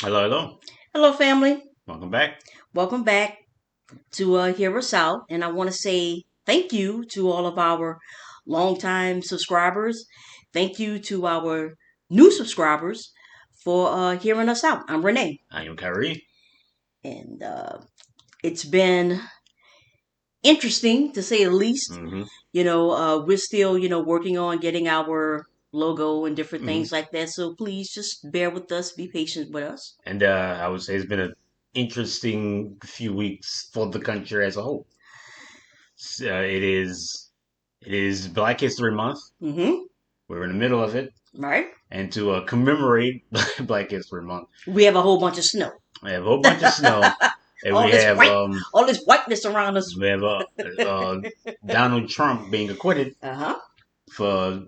Hello, hello. Hello, family. Welcome back. Welcome back to Hear Us Out. And I want to say thank you to all of our longtime subscribers. Thank you to our new subscribers for hearing us out. I'm Renee. I am Kyrie. And it's been interesting to say the least. hmm We're still, working on getting our logo and different hmm things like that. So please just bear with us, be patient with us. And I would say it's been an interesting few weeks for the country as a whole. It is Black History Month. Mm-hmm. We're in the middle of it, Right? and to commemorate Black History Month, We have a whole bunch of snow. we have a whole bunch of snow, and all we this have white, all this whiteness around us. we have Donald Trump being acquitted Uh huh. for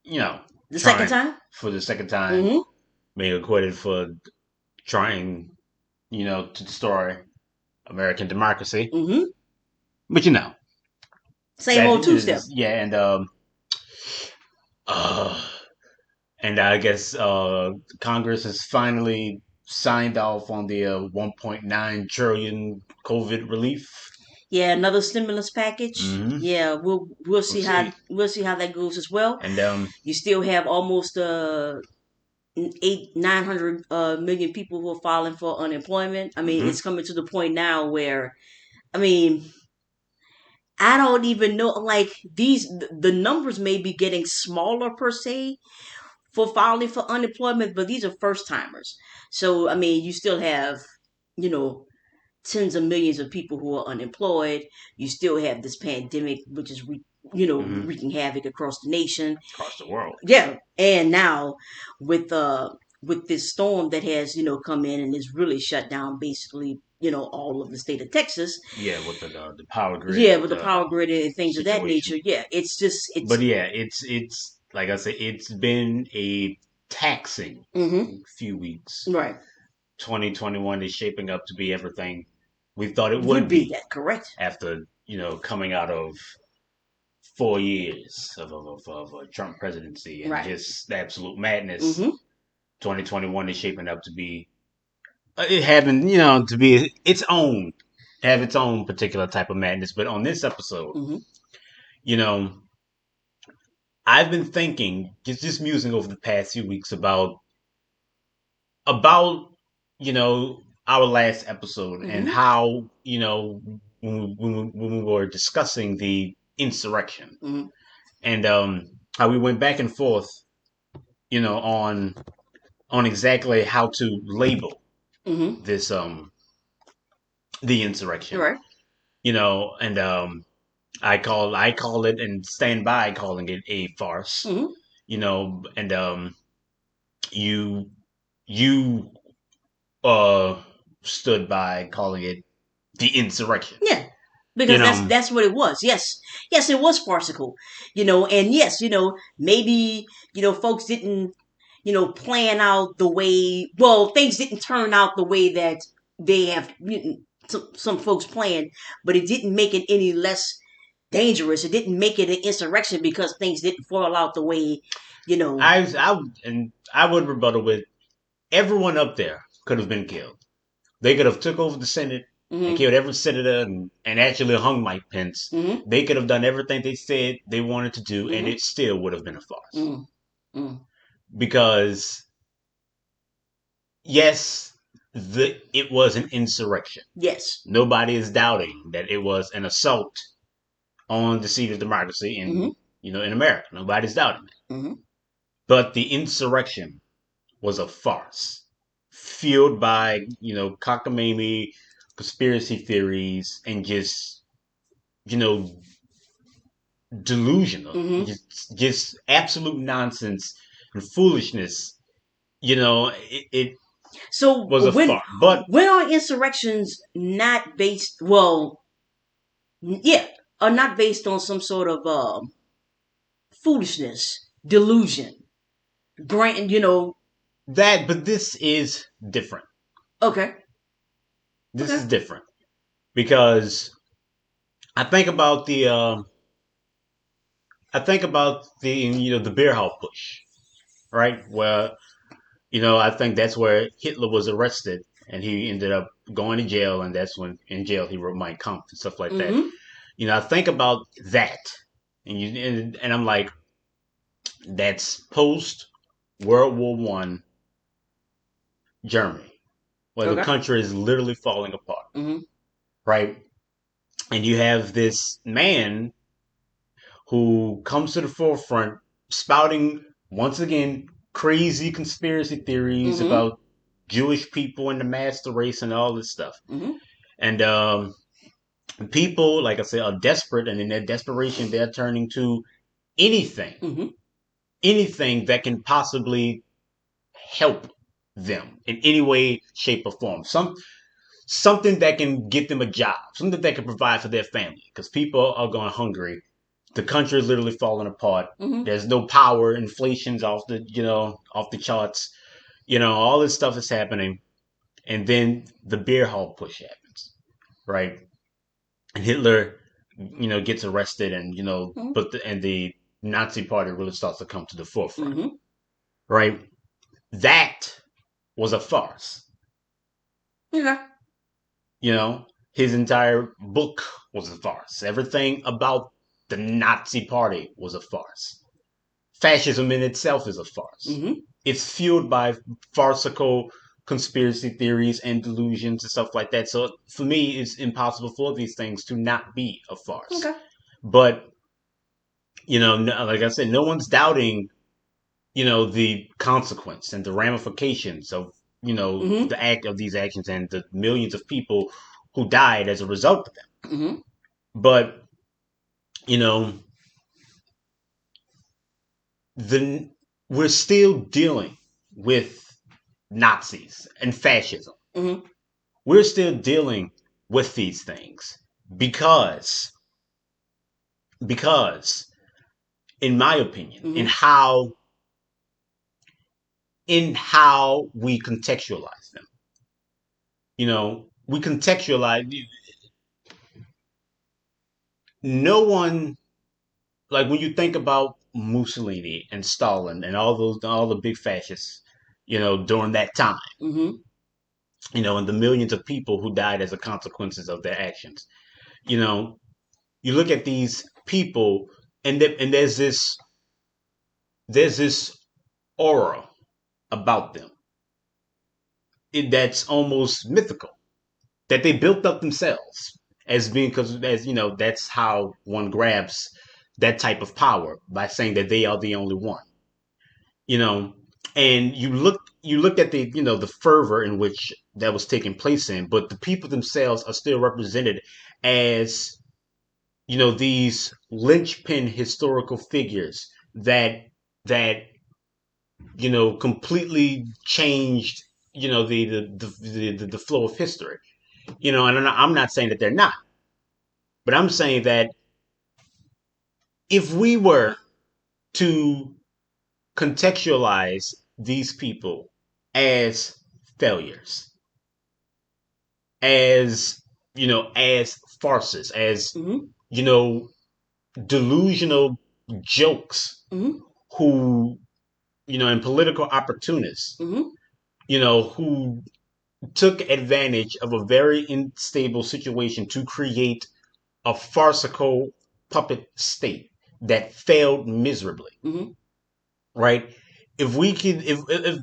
you know The second trying time. for the second time, Mm-hmm. being acquitted for trying to destroy American democracy. Mm-hmm. But Same that old two step. is yeah, uh, and I guess Congress has finally signed off on the 1.9 trillion COVID relief. Yeah, another stimulus package. Mm-hmm. Yeah, we'll We'll see how see. that goes as well. And You still have almost 900 million people who are filing for unemployment. I mean, mhm. it's coming to the point now where I mean, I don't even know. Like the numbers may be getting smaller per se, for filing for unemployment, but these are first timers. So, I mean, you still have, you know, tens of millions of people who are unemployed. You still have this pandemic, which is, Mhm. wreaking havoc across the nation. Across the world. Yeah. And now with, with this storm that has, come in and has really shut down basically, all of the state of Texas. Yeah, with the power grid Yeah, with the power grid and things of that situation. nature. Yeah, it's just, But it's, yeah, it's like I said, it's been a taxing mm-hmm, few weeks. right. 2021 is shaping up to be everything we thought it Would would be be that correct? after coming out of 4 years of a Trump presidency and Right. just the absolute madness. Mm-hmm. 2021 is shaping up to be it having to be its own have its own particular type of madness. But on this episode, Mm-hmm. you know, I've been thinking, just musing over the past few weeks about our last episode and Mm-hmm. how when we were discussing the insurrection Mm-hmm. and how we went back and forth on exactly how to label Mm-hmm. this the All insurrection, right. and I call it and stand by calling it a farce, Mm-hmm. and you you uh stood by calling it the insurrection. Yeah. You Because that's know, that's what it was. Yes. Yes, it was farcical. And yes, maybe, folks didn't, plan out the way well, things didn't turn out the way that they have some folks planned, but it didn't make it any less dangerous. It didn't make it an insurrection because things didn't fall out the way, you know. I would rebuttal with everyone up there could have been killed. They could have took over the Senate and Mm-hmm. killed every senator and actually hung Mike Pence. Mm-hmm. They could have done everything they said they wanted to do, and Mm-hmm. it still would have been a farce. Mm-hmm. Because yes, it was an insurrection. Yes. Nobody is doubting that it was an assault on the seat of democracy Mm-hmm. in America. Nobody's doubting that. Mm-hmm. But the insurrection was a farce, fueled by cockamamie, conspiracy theories, and just you know delusional, Mm-hmm. just absolute nonsense and foolishness. It So was a farce, but when are insurrections not based? Well, yeah, are not based on some sort of foolishness, delusion. Grant, but this is different. okay, This okay, is different because I think about the beer hall push, right? Where, I think that's where Hitler was arrested, and he ended up going to jail, and that's when in jail he wrote Mein Kampf and stuff like that. Mm-hmm. I think about that, and I'm like, that's post World War I Germany, where the Okay. country is literally falling apart, Mm-hmm. right? And you have this man who comes to the forefront spouting once again crazy conspiracy theories Mm-hmm. about Jewish people and the master race and all this stuff. Mm-hmm. And people, like I said, are desperate, and in their desperation, they're turning to anything, Mm-hmm. anything that can possibly help them in any way, shape, or form. Something that can get them a job, something that can provide for their family, because people are going hungry. The country is literally falling apart. Mm-hmm. There's no power. Inflation's off the charts. All this stuff is happening, and then the beer hall push happens, right? And Hitler, gets arrested, and the Nazi Party really starts to come to the forefront, Mm-hmm. right? That was a farce. Yeah. His entire book was a farce. Everything about the Nazi Party was a farce. Fascism in itself is a farce. Mm-hmm. It's fueled by farcical conspiracy theories and delusions and stuff like that. So for me, it's impossible for these things to not be a farce. Okay. But like I said, no one's doubting the consequence and the ramifications of Mm-hmm. the act of these actions and the millions of people who died as a result of them. Mm-hmm. But you know the we're still dealing with Nazis and fascism. Mm-hmm. We're still dealing with these things because because in my opinion, Mm-hmm. in how we contextualize them. We contextualize. No one, like when you think about Mussolini and Stalin and all the big fascists, during that time, Mm-hmm. and the millions of people who died as a consequences of their actions. You know, you look at these people, and there's this aura about them that's almost mythical, that they built up themselves as being, because as that's how one grabs that type of power, by saying that they are the only one. you know and you look at the fervor in which that was taking place in, but the people themselves are still represented as these linchpin historical figures that completely changed the flow of history. And I'm not saying that they're not, but I'm saying that if we were to contextualize these people as failures, as farces, as Mm-hmm. you know, delusional jokes, Mm-hmm. who and political opportunists, Mm-hmm. who took advantage of a very unstable situation to create a farcical puppet state that failed miserably, Mm-hmm. right? If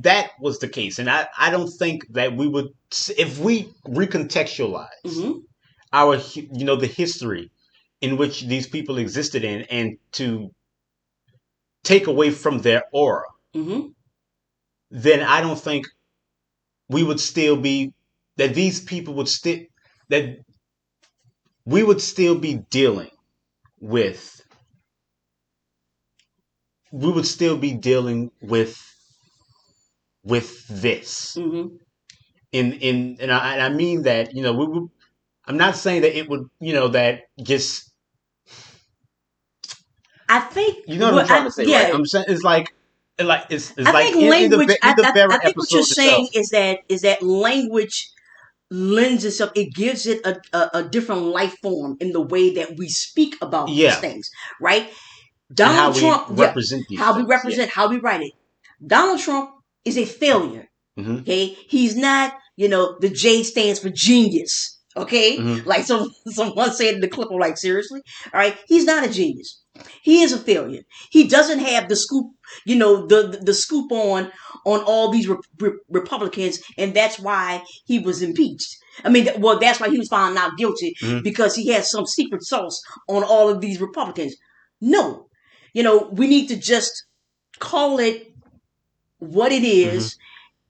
that was the case, and I don't think that we would, if we recontextualize Mm-hmm. the history in which these people existed in, and to take away from their aura, Mm-hmm. then I don't think we would still be, that these people would still, that we would still be dealing with, we would still be dealing with this. Mm-hmm. And I mean that, we would, I'm not saying that it would, that just, I think you know what I'm what trying to say, right? yeah, I'm saying it's like it's I like think in the language. in the I very think what you're episode itself. saying is that language lends itself. It gives it a different life form in the way that we speak about these Yeah, things, right? and how Donald we Trump, yeah, represent these how we things. Yeah, represent, how we write it. Donald Trump is a failure. Mm-hmm. Okay, he's not. The J stands for genius. Okay, Mm-hmm. like someone said in the clip. I'm like, seriously? All right, he's not a genius. He is a failure. He doesn't have the scoop. The scoop on all these Republicans, and that's why he was impeached. I mean, well, that's why he was found not guilty, Mm-hmm. because he has some secret sauce on all of these Republicans. No, we need to just call it what it Mm-hmm. is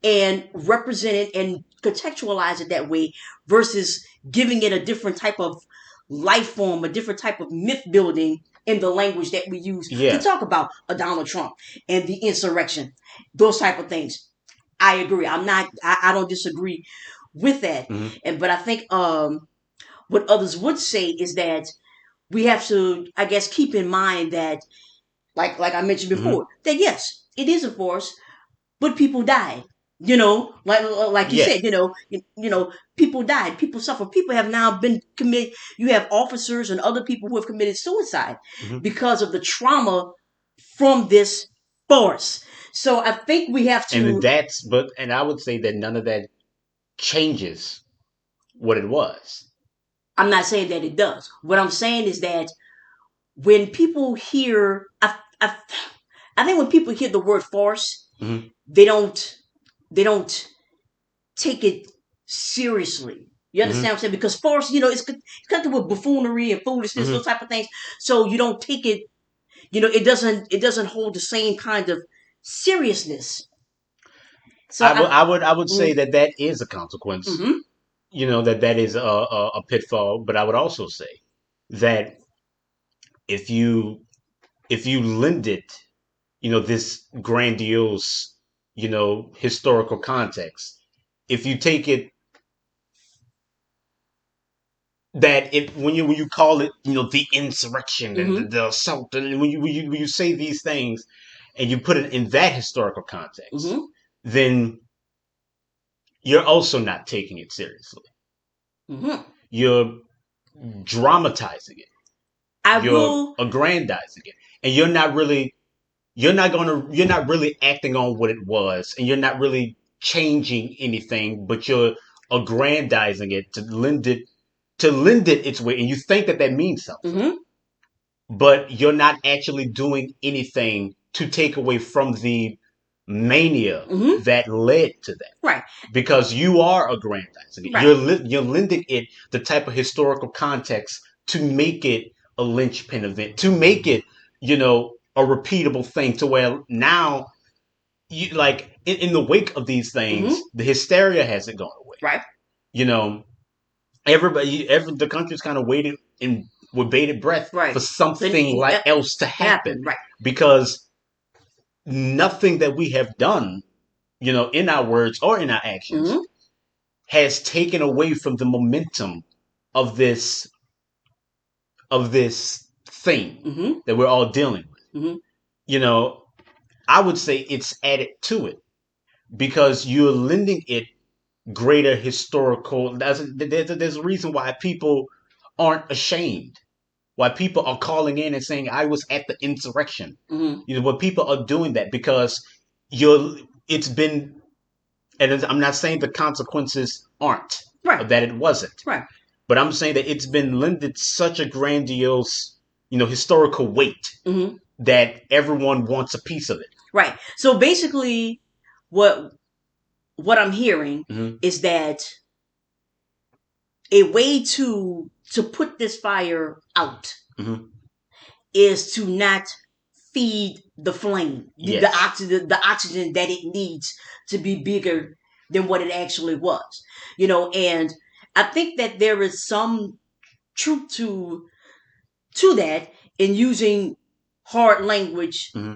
and represent it and contextualize it that way, versus giving it a different type of life form, a different type of myth building in the language that we use to Yeah. talk about a Donald Trump and the insurrection, those type of things. I agree. I don't disagree with that. Mm-hmm. But I think what others would say is that we have to, I guess, keep in mind that, like I mentioned Mm-hmm. before, that yes, it is a force, but people died. Like you Yeah. said, people died, people suffer, people have now been committed. You have officers and other people who have committed suicide Mm-hmm. because of the trauma from this force. So I think we have And to. and I would say that none of that changes what it was. I'm not saying that it does. What I'm saying is that when people hear, I think when people hear the word force, Mm-hmm. they don't they don't take it seriously. You understand Mm-hmm. what I'm saying? Because farce, it's connected with buffoonery and foolishness, those Mm-hmm. type of things. So you don't take it. It doesn't hold the same kind of seriousness. So I would say mm, that that is a consequence. mm-hmm, That is a pitfall. But I would also say that if you if you lend it, this grandiose, historical context, if you take it that it when you call it, the insurrection and mm-hmm, the assault, and when you say these things and you put it in that historical context, mm-hmm, then you're also not taking it seriously. mm-hmm. You're dramatizing it. I You're will. aggrandizing it, and you're not really acting on what it was, and you're not really changing anything, but you're aggrandizing it to lend it its way, and you think that that means something, Mm-hmm, but you're not actually doing anything to take away from the mania mm-hmm. that led to that, Right, because you are aggrandizing it. right, You're lending it the type of historical context to make it a linchpin event, to make it, a repeatable thing, to where now, like in the wake of these mm-hmm, things, the hysteria hasn't gone away. right, You know, the country's kind of waited in with bated breath for right. something like Yep, else to happen, happened. Right. because nothing that we have done, in our words or in our actions, Mm-hmm, has taken away from the momentum of this thing mm-hmm, that we're all dealing with. mm-hmm, You know, I would say it's added to it, because you're lending it greater historical. There's a reason why people aren't ashamed. Why people are calling in and saying, "I was at the insurrection." mm-hmm. What people are doing that because you're. It's been, and I'm not saying the consequences aren't, or Right, that it wasn't, right. but I'm saying that it's been lended such a grandiose, historical weight Mm-hmm, that everyone wants a piece of it. right. So basically, what what I'm hearing Hmm. is that a way to put this fire out Hmm. is to not feed the flame, Yes. the oxygen that it needs to be bigger than what it actually was. And I think that there is some truth to that in using hard language Hmm.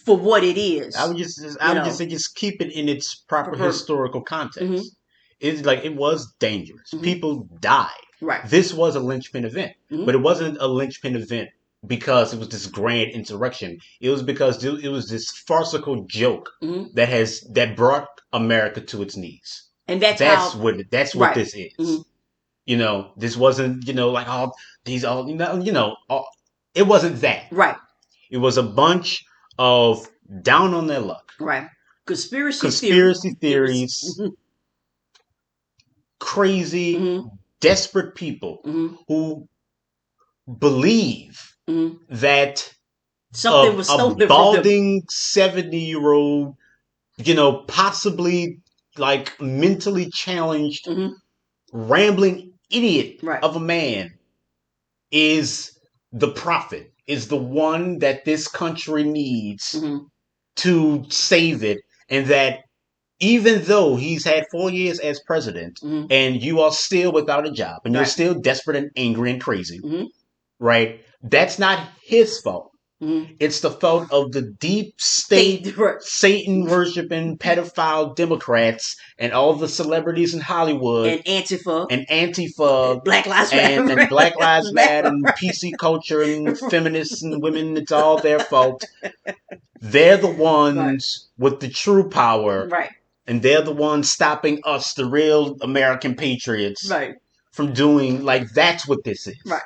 for what it I is. would just I You would just know, say just keep it in its proper historical mm-hmm, context. It's like it was dangerous. mm-hmm, People died. right, This was a linchpin event, but mm-hmm, it wasn't a linchpin event because it was this grand insurrection. It was because it was this farcical joke mm-hmm. that brought America to its knees. And that's That's how. what Right, this mm-hmm, is. This wasn't, like all these all it wasn't that. right, It was a bunch of down on their luck, right. conspiracy theories. theories, crazy, Mm-hmm. desperate people Mm-hmm. who believe Mm-hmm. that Something was a stolen from them. balding 70-year-old, possibly like mentally challenged, Mm-hmm. rambling idiot Right. of a man is the prophet, is the one that this country needs Mm-hmm. to save it, and that even though he's had 4 years as president Mm-hmm. and you are still without a job and you're Right. still desperate and angry and crazy, Mm-hmm. right? That's not his fault. Mm-hmm. It's the fault of the deep state, State. Right. Satan worshiping, pedophile Democrats and all the celebrities in Hollywood And Antifa. and Antifa Black Lives Matter. and Black Lives Matter and Right. PC culture and feminists and women. It's all their fault. They're the Right. ones with the true power, Right. and they're the ones stopping us, the real American patriots, Right. from doing, like, that's what this is. Right.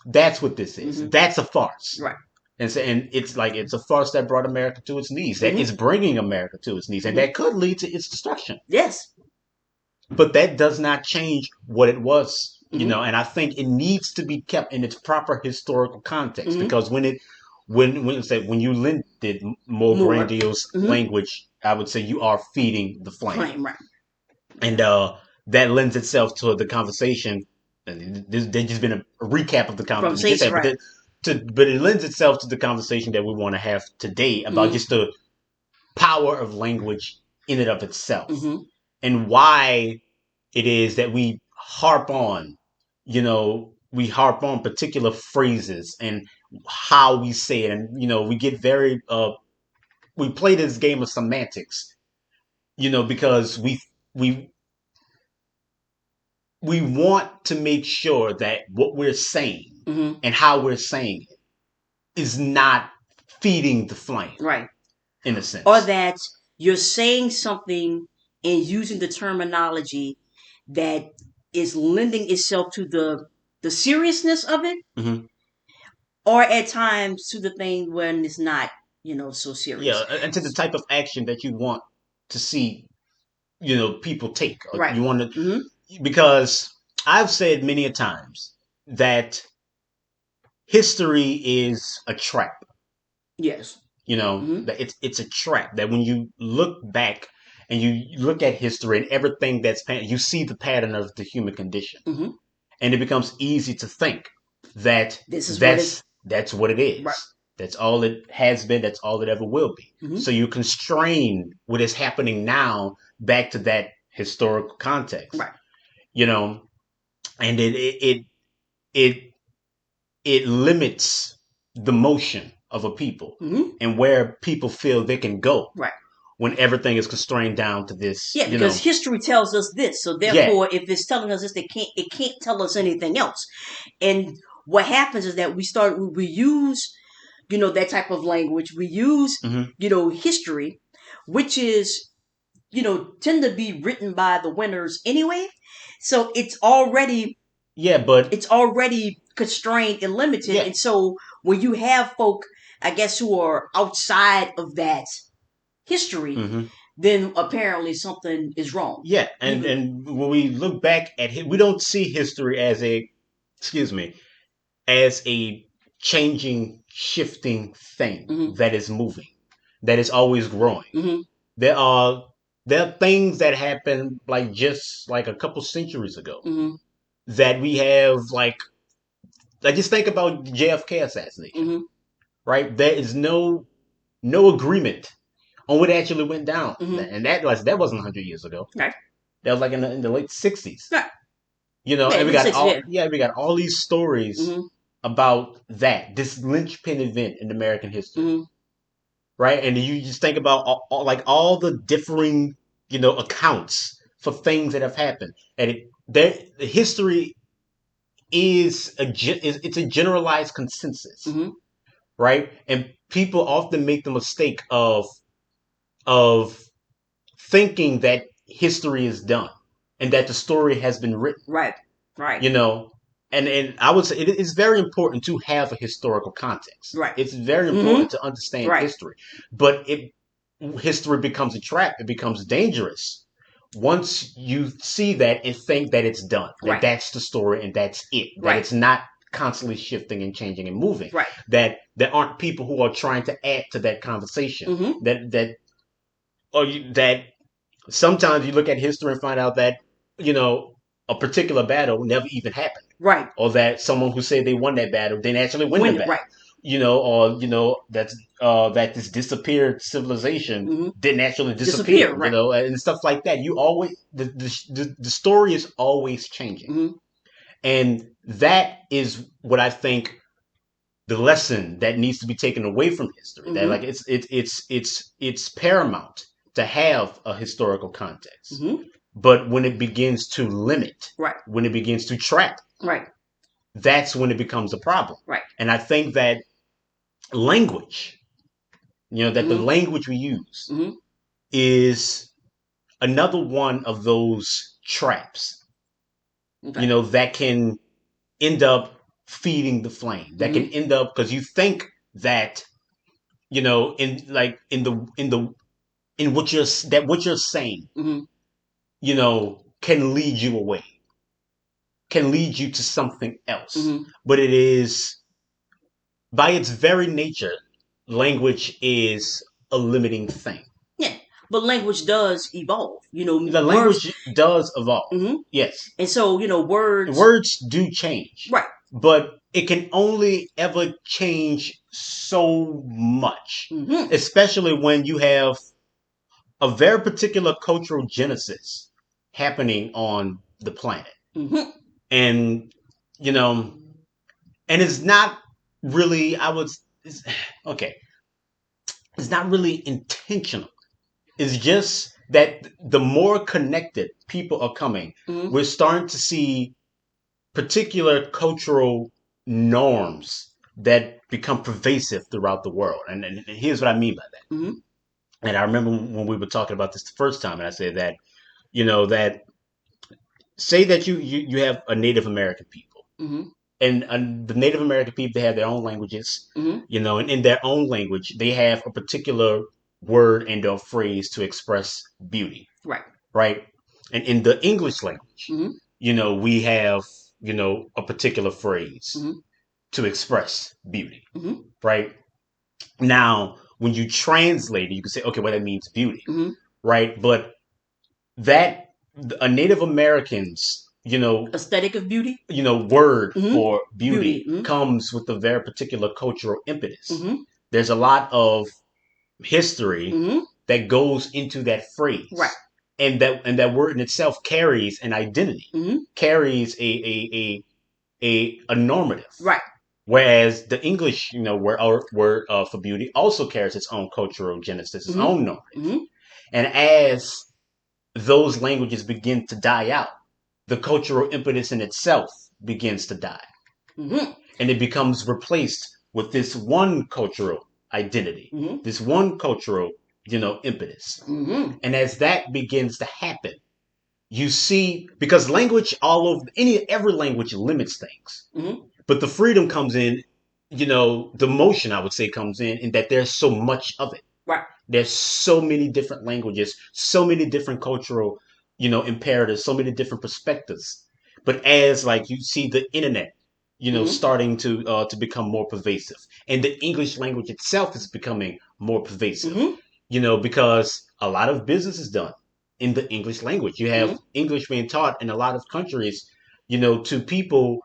That's what this is. Mm-hmm. That's a farce. Right. And it's like it's a farce that brought America to its knees. That Mm-hmm. is bringing America to its knees, and Mm-hmm. that could lead to its destruction. Yes. But that does not change what it was, Mm-hmm. and I think it needs to be kept in its proper historical context, Mm-hmm. because when you lend it more More. grandiose Mm-hmm. language, I would say you are feeding the flame. Flame. Right. And that lends itself to the conversation. And there's just been a recap of the conversation we just Conversation. had, Right. but it lends itself to the conversation that we want to have today about Mm-hmm. just the power of language in and of itself, Mm-hmm. and why it is that we harp on particular phrases and how we say it, and we get very we play this game of semantics, because we we want to make sure that what we're saying Mm-hmm. and how we're saying it is not feeding the flame, Right. in a sense. Or that you're saying something and using the terminology that is lending itself to the seriousness of it, Mm-hmm. or at times to the thing when it's not, so Yeah, serious. and to the type of action that you want to see, people take. Right. You want to, Mm-hmm. because I've said many a times that history is a trap. Yes. Mm-hmm. That it's a trap, that when you look back and you look at history and everything you see the pattern of the human condition, Mm-hmm. and it becomes easy to think that This is what it. that's what it is. Right. That's all it has been. That's all it ever will be. Mm-hmm. So you constrain what is happening now back to that historical context. Right. And it it limits the motion of a people, Mm-hmm. and where people feel they can go, Right. when everything is constrained down to this. Yeah, because history tells us this, so therefore, if it's telling us this, it can't tell us anything else. And what happens is that we use, that type of language. We use, Mm-hmm. history, which is, tend to be written by the winners anyway. So But it's already constrained and limited. yeah, And so when you have folk, I guess, who are outside of that history, mm-hmm. then apparently something is wrong. Yeah, and when we look back at it, we don't see history as excuse me, as a changing, shifting thing Mm-hmm. that is moving, that is always growing. Mm-hmm. There are things that happened like just like a couple centuries ago, Mm-hmm. that we have, like just think about JFK assassination, Mm-hmm. right? There is no agreement on what actually went down, Mm-hmm. and that wasn't 100 years ago. Right. That was like in the late 60s. Right. And we got yeah. we got all these stories Mm-hmm. about this linchpin event in American history, Mm-hmm. right? And you just think about all the differing, accounts for things that have happened, and the history it's a generalized consensus, Mm-hmm. right? And people often make the mistake of thinking that history is done and that the story has been written. Right. Right. And I would say it is very important to have a historical context. Right. It's very Mm-hmm. important to understand Right. history, but history becomes a trap. It becomes dangerous once you see that and think that it's done, that Right. that's the story and that's it, that Right. it's not constantly shifting and changing and moving, Right. that there aren't people who are trying to add to that conversation, Mm-hmm. that sometimes you look at history and find out that you know a particular battle never even happened, Right. or that someone who said they won that battle didn't actually win the When battle, right. or that this disappeared civilization Mm-hmm. didn't actually disappear, Disappear. Right. and stuff like that. You always the story is always changing, Mm-hmm. and that is what I think the lesson that needs to be taken away from history. That Mm-hmm. like it's paramount to have a historical context, Mm-hmm. but when it begins to limit, Right. when it begins to trap, Right. that's when it becomes a problem. Right. And I think that language, that the Mm-hmm. language we use Mm-hmm. is another one of those traps, Okay. that can end up feeding the flame, that can Mm-hmm. end up because you think that, in like in what you're saying, Mm-hmm. can lead you away, can lead you to something else. Mm-hmm. But it is, by its very nature, language is a limiting thing. Yeah. But language does evolve. The Words. language does evolve. Mm-hmm. Yes. And so words. Words do change, Right. but it can only ever change so much, Mm-hmm. especially when you have a very particular cultural genesis happening on the planet. Mm-hmm. And, you know, and it's not really, it's, okay, it's not really intentional. It's just that the more connected people are coming, Mm-hmm. we're starting to see particular cultural norms that become pervasive throughout the world. And here's what I mean by that. Mm-hmm. And I remember when we were talking about this the first time, and I said that, that say that you have a Native American people, Mm-hmm. and the Native American people, they have their own languages, Mm-hmm. and in their own language, they have a particular word and or phrase to express beauty, Right. right? And in the English language, Mm-hmm. we have, a particular phrase Mm-hmm. to express beauty, Mm-hmm. right? Now, when you translate it, you can say, okay, well, that means beauty, Mm-hmm. right? But that a Native Americans, Aesthetic of beauty. Word Mm-hmm. for Beauty. beauty comes with a very particular cultural impetus. Mm-hmm. There's a lot of history Mm-hmm. that goes into that Right. phrase, and that word in itself carries an identity, Mm-hmm. carries a normative. Right. Whereas the English, word for beauty also carries its own cultural genesis, its Mm-hmm. own normative. Mm-hmm. And as those languages begin to die out, the cultural impetus in itself begins to die. Mm-hmm. And it becomes replaced with this one cultural identity, Mm-hmm. this one cultural, impetus. Mm-hmm. And as that begins to happen, you see, because language all over every language limits things, Mm-hmm. but the freedom comes in, the motion, I would say, comes in that there's so much of it. Right. There's so many different languages, so many different cultural, imperatives, so many different perspectives. But as like you see the internet, Mm-hmm. starting to become more pervasive, and the English language itself is becoming more pervasive, Mm-hmm. because a lot of business is done in the English language. You have Mm-hmm. English being taught in a lot of countries, to people,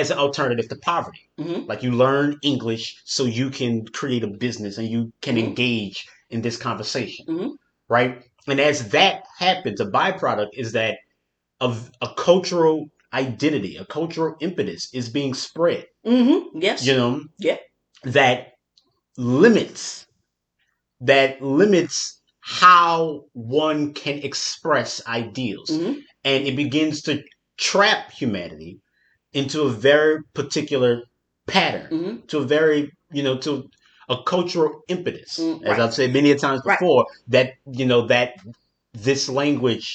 as an alternative to poverty. Mm-hmm. Like you learn English so you can create a business and you can Mm-hmm. engage in this conversation, Mm-hmm. right? And as that happens, a byproduct is that of a cultural identity, a cultural impetus is being spread, Mm-hmm. Yes. you know, Yeah. that limits that limits how one can express ideals, Mm-hmm. and it begins to trap humanity into a very particular pattern, Mm-hmm. to a very, to a cultural impetus, Mm-hmm. as Right. I've said many a times Right. before, that that this language,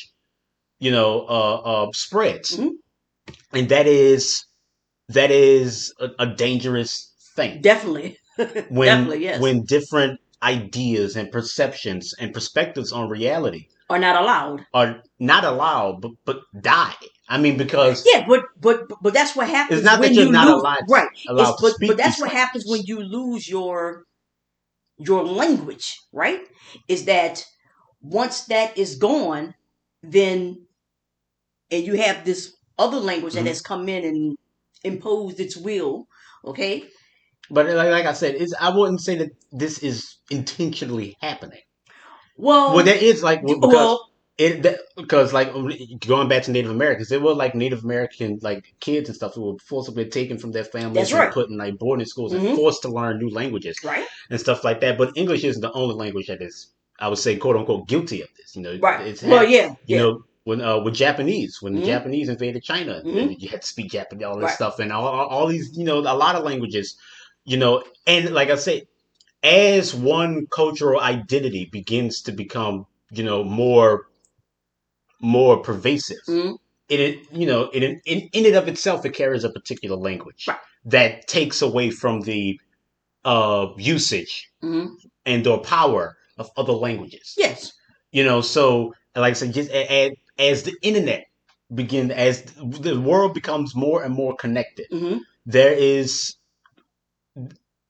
spreads, Mm-hmm. and that is a dangerous thing Definitely. when Definitely. Yes. when different ideas and perceptions and perspectives on reality Are not allowed. are not allowed, but die. I mean, because Yeah, but that's what it's happens not that when you're you not lose. Right. allowed It's to but speak that's these what happens when languages. you lose your language. Right. Is that once that is gone, then and you have this other language that Hmm. has come in and imposed its will. Okay. But like I said, I wouldn't say that this is intentionally happening. Well, Well, there is like because well, because like going back to Native Americans, there were like Native American like kids and stuff who were forcibly taken from their that's families and right. put in like boarding schools and Mm-hmm. forced to learn new languages Right. and stuff like that. But English isn't the only language that is, I would say, quote unquote, guilty of this. Right. It's Well, had yeah, yeah. when with Japanese, when the Mm-hmm. Japanese invaded China, Mm-hmm. you had to speak Japanese, all this Right. stuff, and all these a lot of languages, and like I said, as one cultural identity begins to become more pervasive, Mm-hmm. in and of itself, it carries a particular language Right. that takes away from the usage Mm-hmm. and or power of other languages. Yes. So like I said, just as the internet as the world becomes more and more connected, Mm-hmm. there is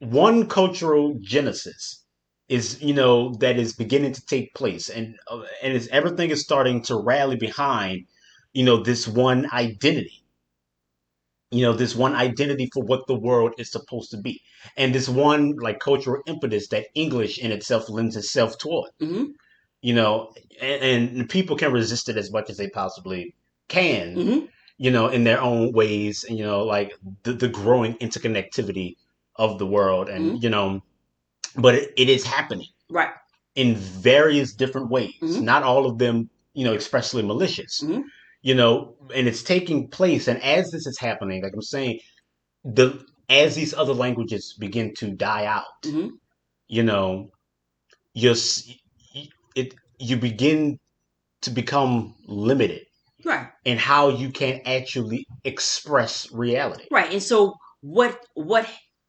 one cultural genesis is that is beginning to take place, and it's everything is starting to rally behind this one identity, this one identity for what the world is supposed to be, and this one like cultural impetus that English in itself lends itself toward, Mm-hmm. you know and people can resist it as much as they possibly can, Mm-hmm. in their own ways, and like the growing interconnectivity of the world, Mm-hmm. and but it is happening Right. in various different ways, Mm-hmm. not all of them expressly malicious, Mm-hmm. and it's taking place, and as this is happening, like I'm saying, as these other languages begin to die out, Mm-hmm. you know you're it you begin to become limited Right. in how you can actually express reality. Right. And so what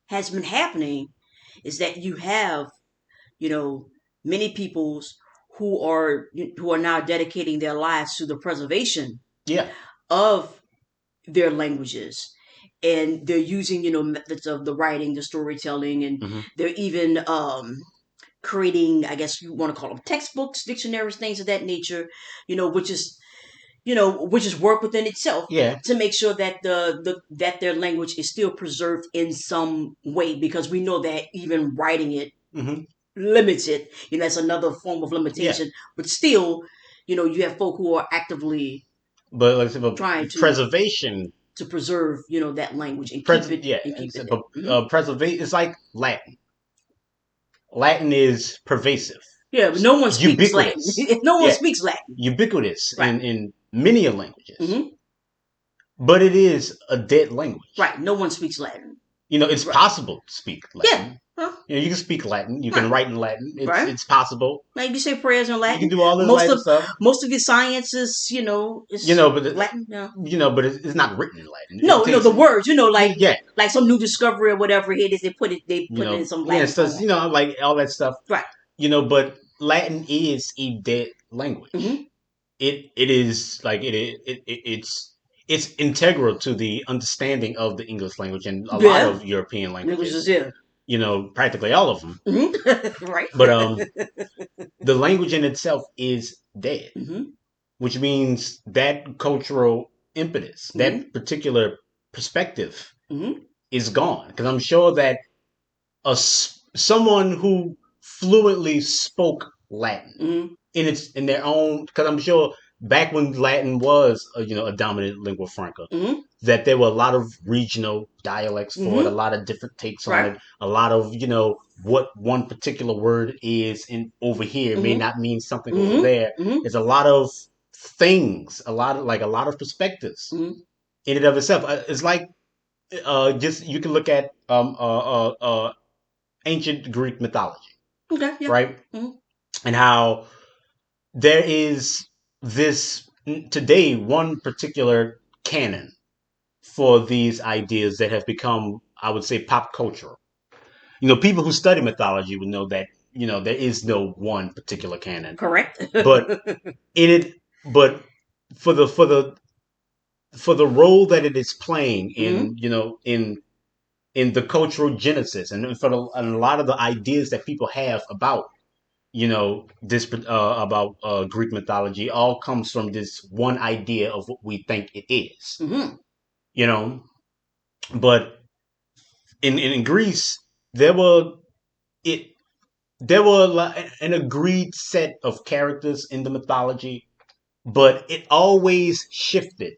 has been happening is that you have, you know, many peoples who are now dedicating their lives to the preservation Yeah. of their languages. And they're using, methods of the writing, the storytelling, and Hmm. they're even creating, I guess you want to call them textbooks, dictionaries, things of that nature, which is which is work within itself Yeah. to make sure that that their language is still preserved in some way, because we know that even writing it Hmm. limits it. That's another form of Yeah. limitation. But still, you have folk who are actively But like I said, but trying to preservation, preserve, that language and keep it yeah, and keep it but there. Hmm. preservation is like Latin. Latin is pervasive, Yeah, but no one speaks Latin. ubiquitous. No one Yeah, speaks Latin. ubiquitous Right. in many languages, Hmm. but it is a dead language. Right. No one speaks Latin. It's Right. possible to speak Yeah. Latin. Huh? You can speak Latin. You can Right. write in Latin. It's Right. it's possible. Maybe say prayers in You can Latin. do all this Most Latin of stuff. most of your science is, is But Latin. Yeah. but it's not written in Latin. It No, no, takes the words, yeah, like some new discovery or whatever it is, they put it in some yeah, Latin so format. like all that stuff. Right. But Latin is a dead language. Mm-hmm. It is like it's integral to the understanding of the English language and a lot Yeah. of European English languages. is here. Practically all of them. Mm-hmm. Right. But the language in itself is dead, Mm-hmm. which means that cultural impetus, Mm-hmm. that particular perspective, Mm-hmm. is gone. Because I'm sure that someone who fluently spoke Latin Mm-hmm. in their own, because I'm sure back when Latin was a dominant lingua franca, Mm-hmm. that there were a lot of regional dialects for it, a Mm-hmm. lot of different takes on Right. it, a lot of what one particular word is in over here may Mm-hmm. not mean something over Mm-hmm. there. Mm-hmm. There's a lot of things, a lot of perspectives Mm-hmm. in and of itself. It's like just you can look at ancient Greek mythology, Okay. Yeah. right? Mm-hmm. And how there is this today one particular canon for these ideas that have become, I would say, pop cultural. People who study mythology would know that there is no one particular canon, Correct. but in it, but for the role that it is playing Hmm. in in the cultural genesis and and a lot of the ideas that people have about this about Greek mythology all comes from this one idea of what we think it is, Hmm. you know. But in Greece, there were it there were an agreed set of characters in the mythology, but it always shifted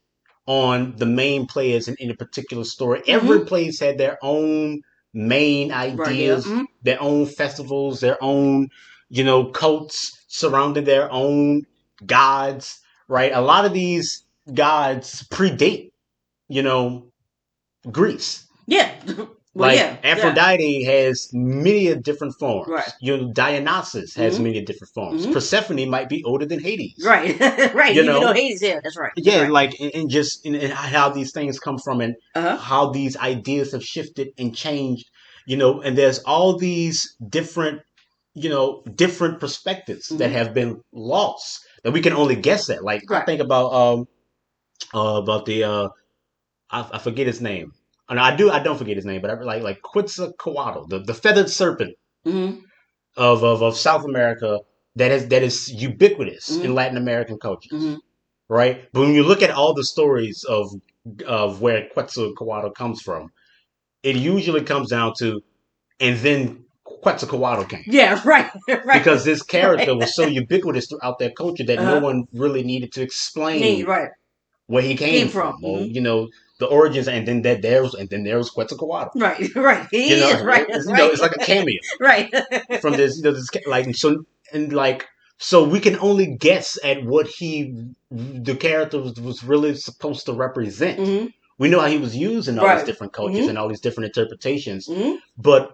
on the main players in any particular story. Every Hmm. place had their own main Right. Yeah. ideas, Hmm. their own festivals, their own, cults surrounding their own gods, right? A lot of these gods predate, you know, Greece. Yeah. Well, Like yeah. Yeah. Aphrodite has many different Right. forms. Dionysus has Hmm. many different forms. Hmm. Persephone might be older than Hades. Right. Right. You Even though know, Hades, yeah, that's right. That's yeah, right. like and just and how these things come from and Uh huh. how these ideas have shifted and changed. And there's all these different different perspectives that Hmm. have been lost that we can only guess at. Like I Right. think about the I forget his name. And I don't forget his name, but I like Quetzalcoatl, the feathered serpent Hmm. of South America that is ubiquitous in Hmm. Latin American cultures, Hmm. right? But when you look at all the stories of where Quetzalcoatl comes from, it usually comes down to and then Quetzalcoatl came Yeah. Right. Right. because this character Right. was so ubiquitous throughout their culture that Uh no huh. one really needed to explain Right. where he Came came from. from or Hmm. the origins, and then there was Quetzalcoatl. Right. Right. He is right. That's right. It's like a cameo Right. from this, like and like so we can only guess at what the character was really supposed to represent. Hmm. We know how he was used in all these Right. different cultures Hmm. and all these different interpretations, Hmm. but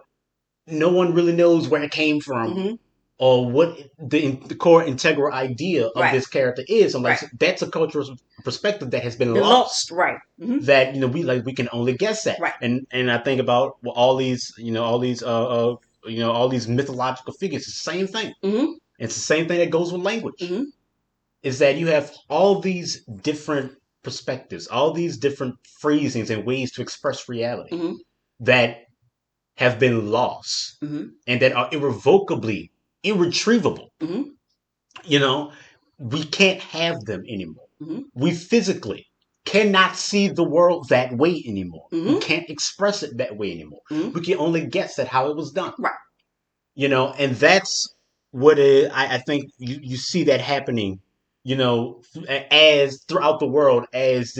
no one really knows where it came from Hmm. or what the core integral idea of Right. this character is. I'm like, Right. so that's a cultural perspective that has been Been lost. lost, Right. Hmm. that we can only guess at. Right. And I think about all these all these mythological figures. It's the same thing. Hmm. It's the same thing that goes with language. Hmm. Is that you have all these different perspectives, all these different phrasings and ways to express reality Hmm. that have been lost Hmm. and that are irrevocably irretrievable. Hmm. You know, we can't have them anymore. Hmm. We physically cannot see the world that way anymore. We Hmm. can't express it that way anymore. Hmm. We can only guess at how it was done. Right. And that's what I think you see that happening, as throughout the world as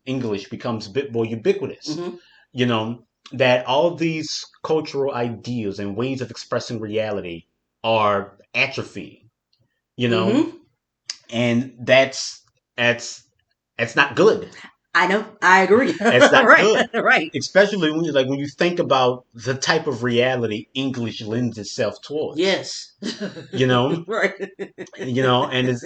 English becomes a bit more ubiquitous, Hmm. you know, that all these cultural ideals and ways of expressing reality are atrophy, you know, Hmm. and that's that's not good. I know. I agree. That's not Right. good. Right. Especially when you think about the type of reality English lends itself towards. Yes. You know, Right. and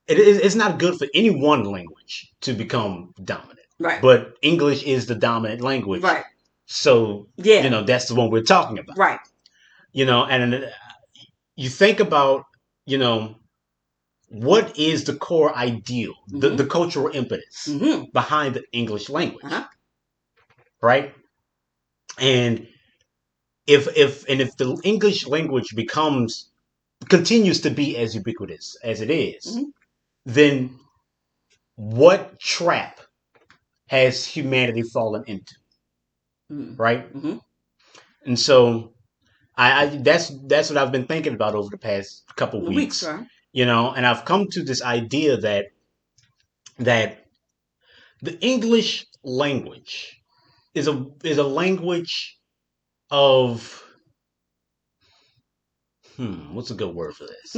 it's not good for any one language to become dominant. Right. But English is the dominant language. Right. So, Yeah. that's the one we're talking about. Right. And you think about, you know, what is the core ideal, the Hmm. cultural impetus Hmm. behind the English language, Uh-huh. right? And if the English language continues to be as ubiquitous as it is, Hmm. then what trap has humanity fallen into, Hmm. right? Hmm. And so I that's what I've been thinking about over the past couple The weeks, weeks, right? and I've come to this idea that the English language is a language of what's a good word for this?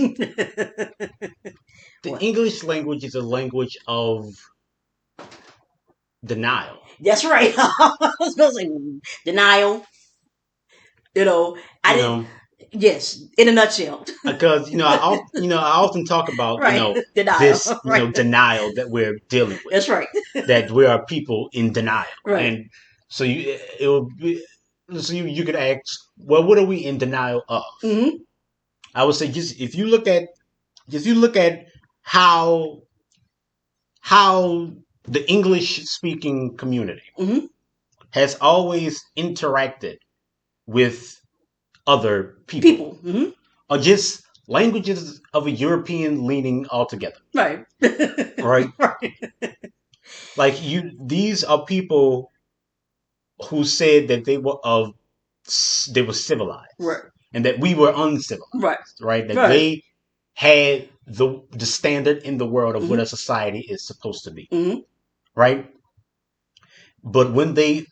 The What? English language is a language of denial. That's right. I was gonna say denial. I You didn't. know, Yes, in a nutshell. because I often talk about Right. Denial. this Right. denial that we're dealing with, That's right. that we are people in denial, Right. and so it will be. so you could ask, well, what are we in denial of? Mm-hmm. I would say just if you look at how how the English speaking community Mm-hmm. has always interacted with other people, People. Mm-hmm. or just languages of a European leaning altogether, Right. right? Right. Like these are people who said that they were civilized Right. and that we were Right. uncivilized, right? That Right. they had the standard in the world of what Mm-hmm. a society is supposed to be, Mm-hmm. right? But when they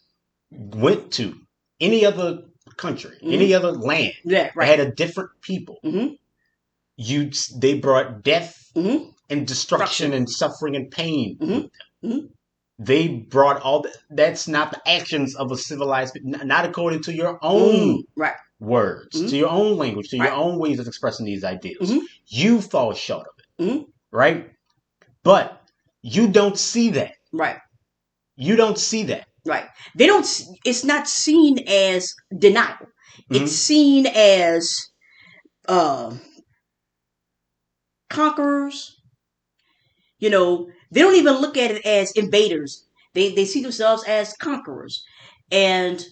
went to any other country, Mm-hmm. any other land Yeah. that Right. had a different people, Mm-hmm. they brought death Mm-hmm. and destruction Destruction. and suffering and pain with them. Mm-hmm. Mm-hmm. They brought all that. That's not the actions of a civilized, not according to your Mm. own Right. words, Mm-hmm. to your own language, to your Right. own ways of expressing these ideals. Mm-hmm. You fall short of it, Mm-hmm. right? But you don't see that. Right. You don't see that. Right. They don't. It's not seen as denial. It's Mm-hmm. seen as uh, conquerors. They don't even look at it as invaders. They see themselves as conquerors, and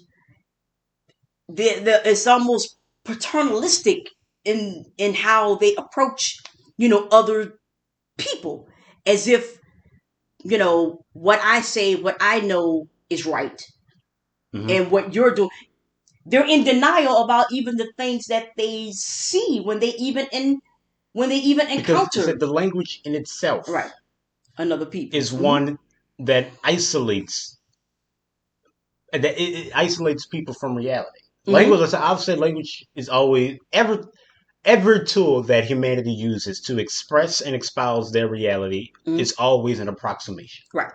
it's almost paternalistic in how they approach other people, as if what I say, what I know is right, Mm-hmm. and what you're doing. They're in denial about even the things that they see when they even Because it's encounter that the language in right itself another people. is Mm-hmm. one that it isolates people from reality. Mm-hmm. Language, I'll say, language is always every tool that humanity uses to express and espouse their reality Mm-hmm. is always an approximation. Right.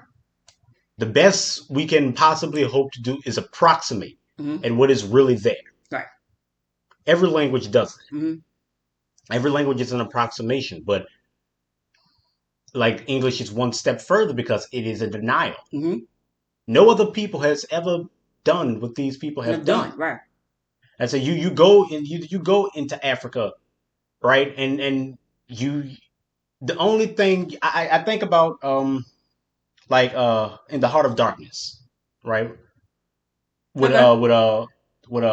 The best we can possibly hope to do is approximate Mm-hmm. at what is really there. Right. Every language does it. Mm-hmm. Every language is an approximation, but like English is one step further because it is a denial. Mm-hmm. No other people has ever done what these people have Have done. done right. And so you go and you go into Africa, right? And you the only thing I think about like in the Heart of Darkness, right? With Okay. uh with uh with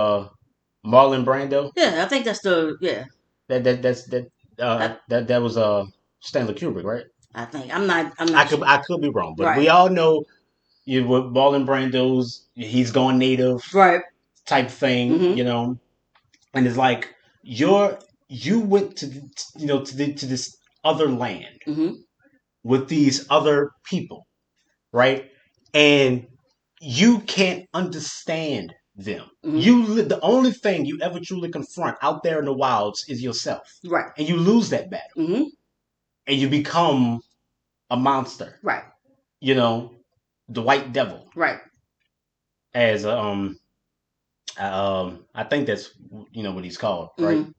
Marlon Brando. Yeah, I think that's the yeah. That that was Stanley Kubrick, right? I think I'm not sure. I could be wrong, but Right. we all know you with Marlon Brando's he's going native Right. type thing, Mm-hmm. and it's like you went to to this other land Mm-hmm. with these other people, right? And you can't understand them. Mm-hmm. The only thing you ever truly confront out there in the wilds is yourself, Right. and you lose that battle, Mm-hmm. and you become a monster. Right. You know, the white devil, Right. as I think that's what he's called, right? Mm-hmm.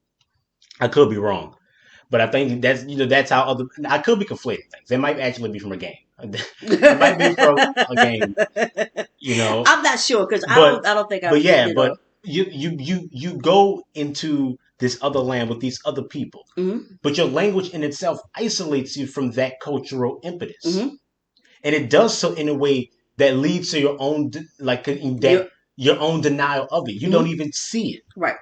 I could be wrong, but I think that's how other. I could be conflating things. It might actually be from a game. It might be from a game, I'm not sure because but I don't think but I've looked yeah, it but up. you go into this other land with these other people, Mm-hmm. but your language in itself isolates you from that cultural impetus, Mm-hmm. and it does so in a way that leads to your own Yep. your own denial of it. You don't Mm-hmm. even see it. Right.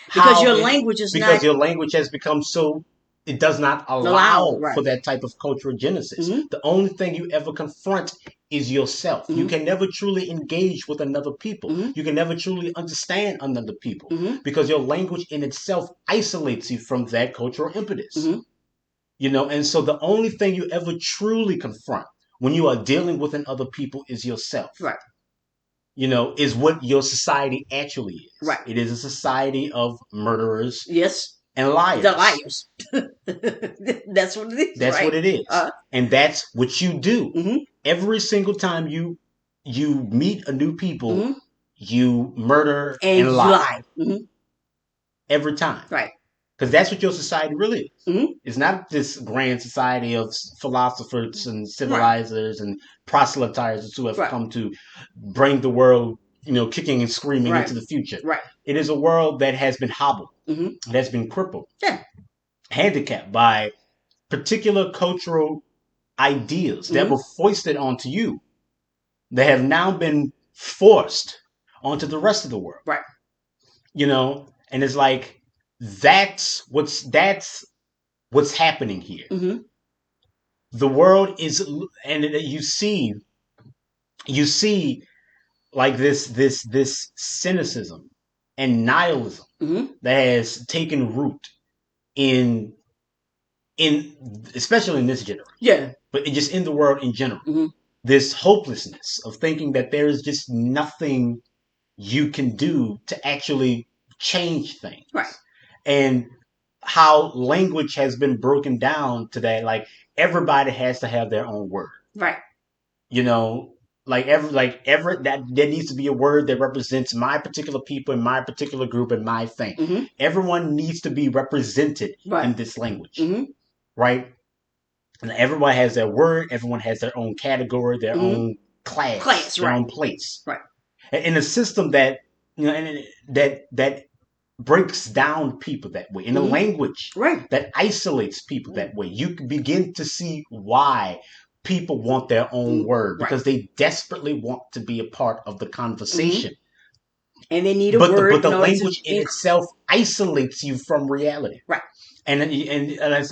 Because How your it language is because not your language has become so it does not allowed. allow Right. for that type of cultural genesis. Mm-hmm. The only thing you ever confront is yourself. You Mm-hmm. can never truly engage with another people. Mm-hmm. You can never truly understand another people Mm-hmm. because your language in itself isolates you from that cultural impetus. Mm-hmm. And so the only thing you ever truly confront when you are dealing with another people is yourself. Right. Is what your society actually is. Right. It is a society of murderers Yes. and liars. The liars. That's what it is. That's right? what it is. And that's what you do. Mm-hmm. Every single time you meet a new people, Mm-hmm. you murder And and you lie. lie. Mm-hmm. Every time. Right. Because that's what your society really is. Mm-hmm. It's not this grand society of philosophers and Right. civilizers and proselytizers who have Right. come to bring the world kicking and screaming Right. into the future. Right. It is a world that has been hobbled, Mm-hmm. that's been crippled, Yeah. handicapped by particular cultural ideas that Mm-hmm. were foisted onto you, that have now been forced onto the rest of the world. Right. And it's like that's what's happening here. Mm-hmm. The world is, and you see like this cynicism and nihilism Mm-hmm. that has taken root in in especially in this generation, Yeah. but just in the world in general. Mm-hmm. This hopelessness of thinking that there is just nothing you can do to actually change things. Right. And how language has been broken down to that, like everybody has to have their own word. Right. You know, like every that there needs to be a word that represents my particular people and my particular group and my thing. Mm-hmm. Everyone needs to be represented Right. in this language, Mm-hmm. right? And everyone has their word, everyone has their own category, their Mm-hmm. own class, Class. their Right. own place. Right. In a system that and that breaks down people that way, in a Mm-hmm. language Right. that isolates people that way, you can begin to see why people want their own Mm-hmm. word, Right. because they desperately want to be a part of the Mm-hmm. conversation. And they need a But the word but the in order to. language in itself isolates you from reality. Right. And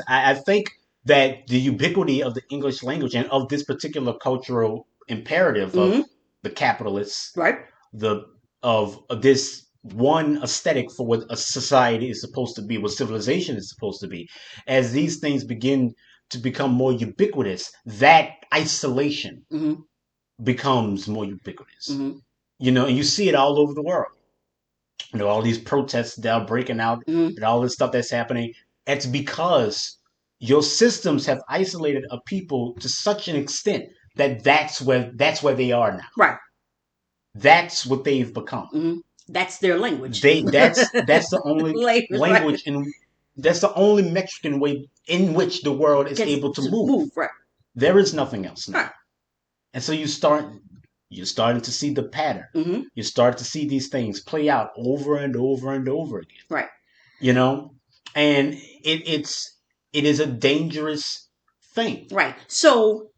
I think that the ubiquity of the English language and of this particular cultural imperative Mm-hmm. of the capitalists, Right. the of this one aesthetic for what a society is supposed to be, what civilization is supposed to be, as these things begin to become more ubiquitous, that isolation Mm-hmm. becomes more ubiquitous. Mm-hmm. And you see it all over the world. All these protests that are breaking out Mm-hmm. and all this stuff that's happening. It's because your systems have isolated a people to such an extent that that's where they are now. Right. That's what they've become. Mm-hmm. That's their language. That's the only Language. Right. language, and that's the only Mexican way in which the world is Gets able to to move. move. Right. There is nothing else now. Right. And so you're starting to see the pattern. Mm-hmm. You start to see these things play out over and over and over again. Right. You know, and it is a dangerous thing. Right. So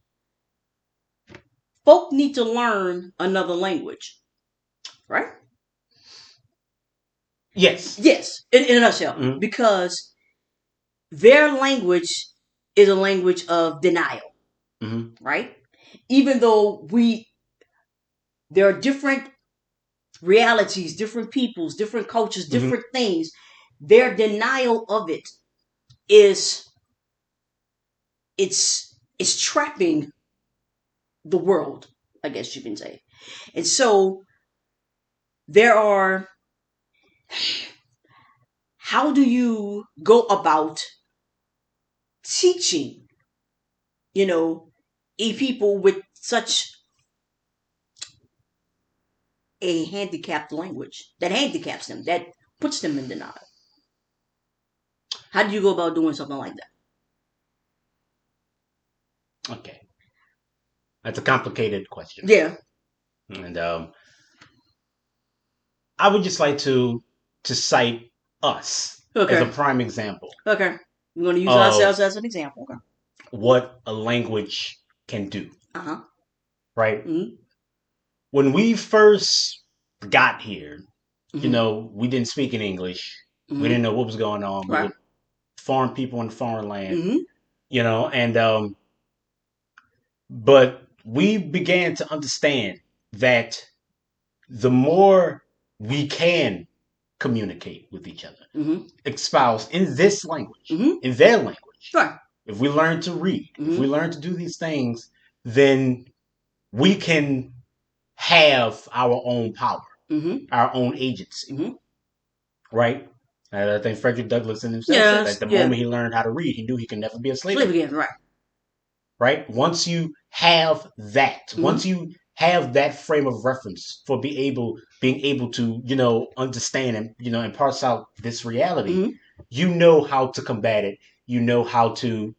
folk need to learn another language. Right. Yes. Yes. In a nutshell, Mm-hmm. because their language is a language of denial. Mm-hmm. Right. Even though there are different realities, different peoples, different cultures, different things, their denial of it is it's trapping the world, I guess you can say. And so there are, how do you go about teaching, a people with such a handicapped language that handicaps them, that puts them in denial? How do you go about doing something like that? Okay, that's a complicated question. Yeah. And I would just like to cite us as a Okay. prime example Okay. We're going to use of ourselves as an example. Okay. what a language can do. Uh-huh. Right? Mm-hmm. When we first got here, Mm-hmm. we didn't speak in English. Mm-hmm. We didn't know what was going on. We Right. were foreign people in a foreign land. Mm-hmm. And but we began to understand that the more we can communicate with each other, Mm-hmm. espouse in this language, Mm-hmm. in their language, Right. if we learn to read, if Mm-hmm. we learn to do these things, then we can have our own power, Mm-hmm. our own agency, Mm-hmm. right? And I think Frederick Douglass in himself said Yes. that the Yeah. moment he learned how to read, he knew he could never be a slave Slave again. again. Right. Right? Once you have that, Mm-hmm. once you have that frame of reference for being able to, understand and parse out this reality, Mm-hmm. you know how to combat it. You know how to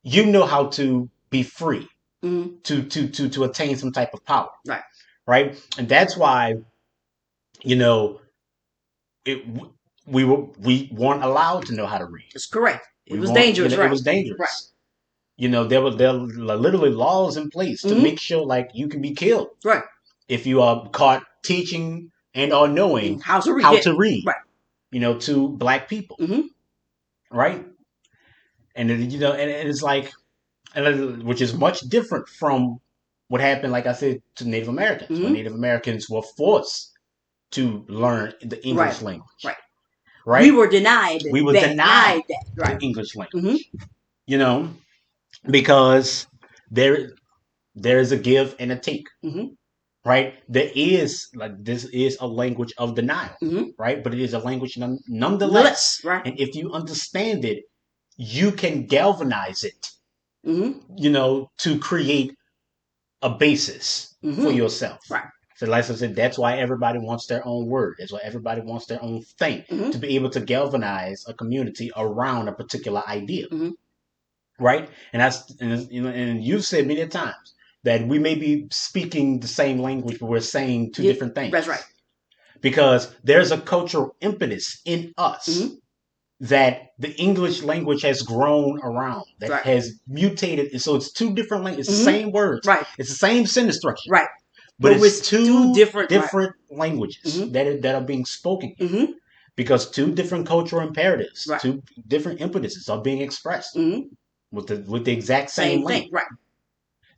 you know how to be free, Mm-hmm. to attain some type of power. Right. right? And that's why, you know, it we weren't allowed to know how to read. That's correct. It We was weren't, dangerous, it right? was Right. dangerous. There were literally laws in place to Mm-hmm. make sure like you can be killed Right. if you are caught teaching and or knowing How to read how it. to read, Right. to black people, Mm-hmm. right? And and it's like, which is much different from what happened, like I said, to Native Americans, when Mm-hmm. Native Americans were forced to learn the Right. English language, Right. We right? were denied We were that. denied Denied that. the Right. English Mm-hmm. language, you know, because there there is a give and a take, Mm-hmm. right? There is like this is a language of denial, Mm-hmm. right? But it is a language nonetheless, Nonetheless, right. and if you understand it, you can galvanize it, Mm-hmm. to create a basis for Mm-hmm. yourself. Right. So, like I said, that's why everybody wants their own word. That's why everybody wants their own thing, Mm-hmm. to be able to galvanize a community around a particular idea, Mm-hmm. right? And you've said many times that we may be speaking the same language, but we're saying two Yeah, different things, that's right. because there's a cultural impetus in us Mm-hmm. that the English language has grown around, that Right. has mutated. And so it's two different languages. It's the Mm-hmm. same words. Right. It's the same sentence structure, Right. but But we're it's two two different. Right. different languages Mm-hmm. that are being spoken here, Mm-hmm. because two different cultural imperatives, Right. two different impetuses are being expressed Mm-hmm. with the exact same Same thing. language. Right.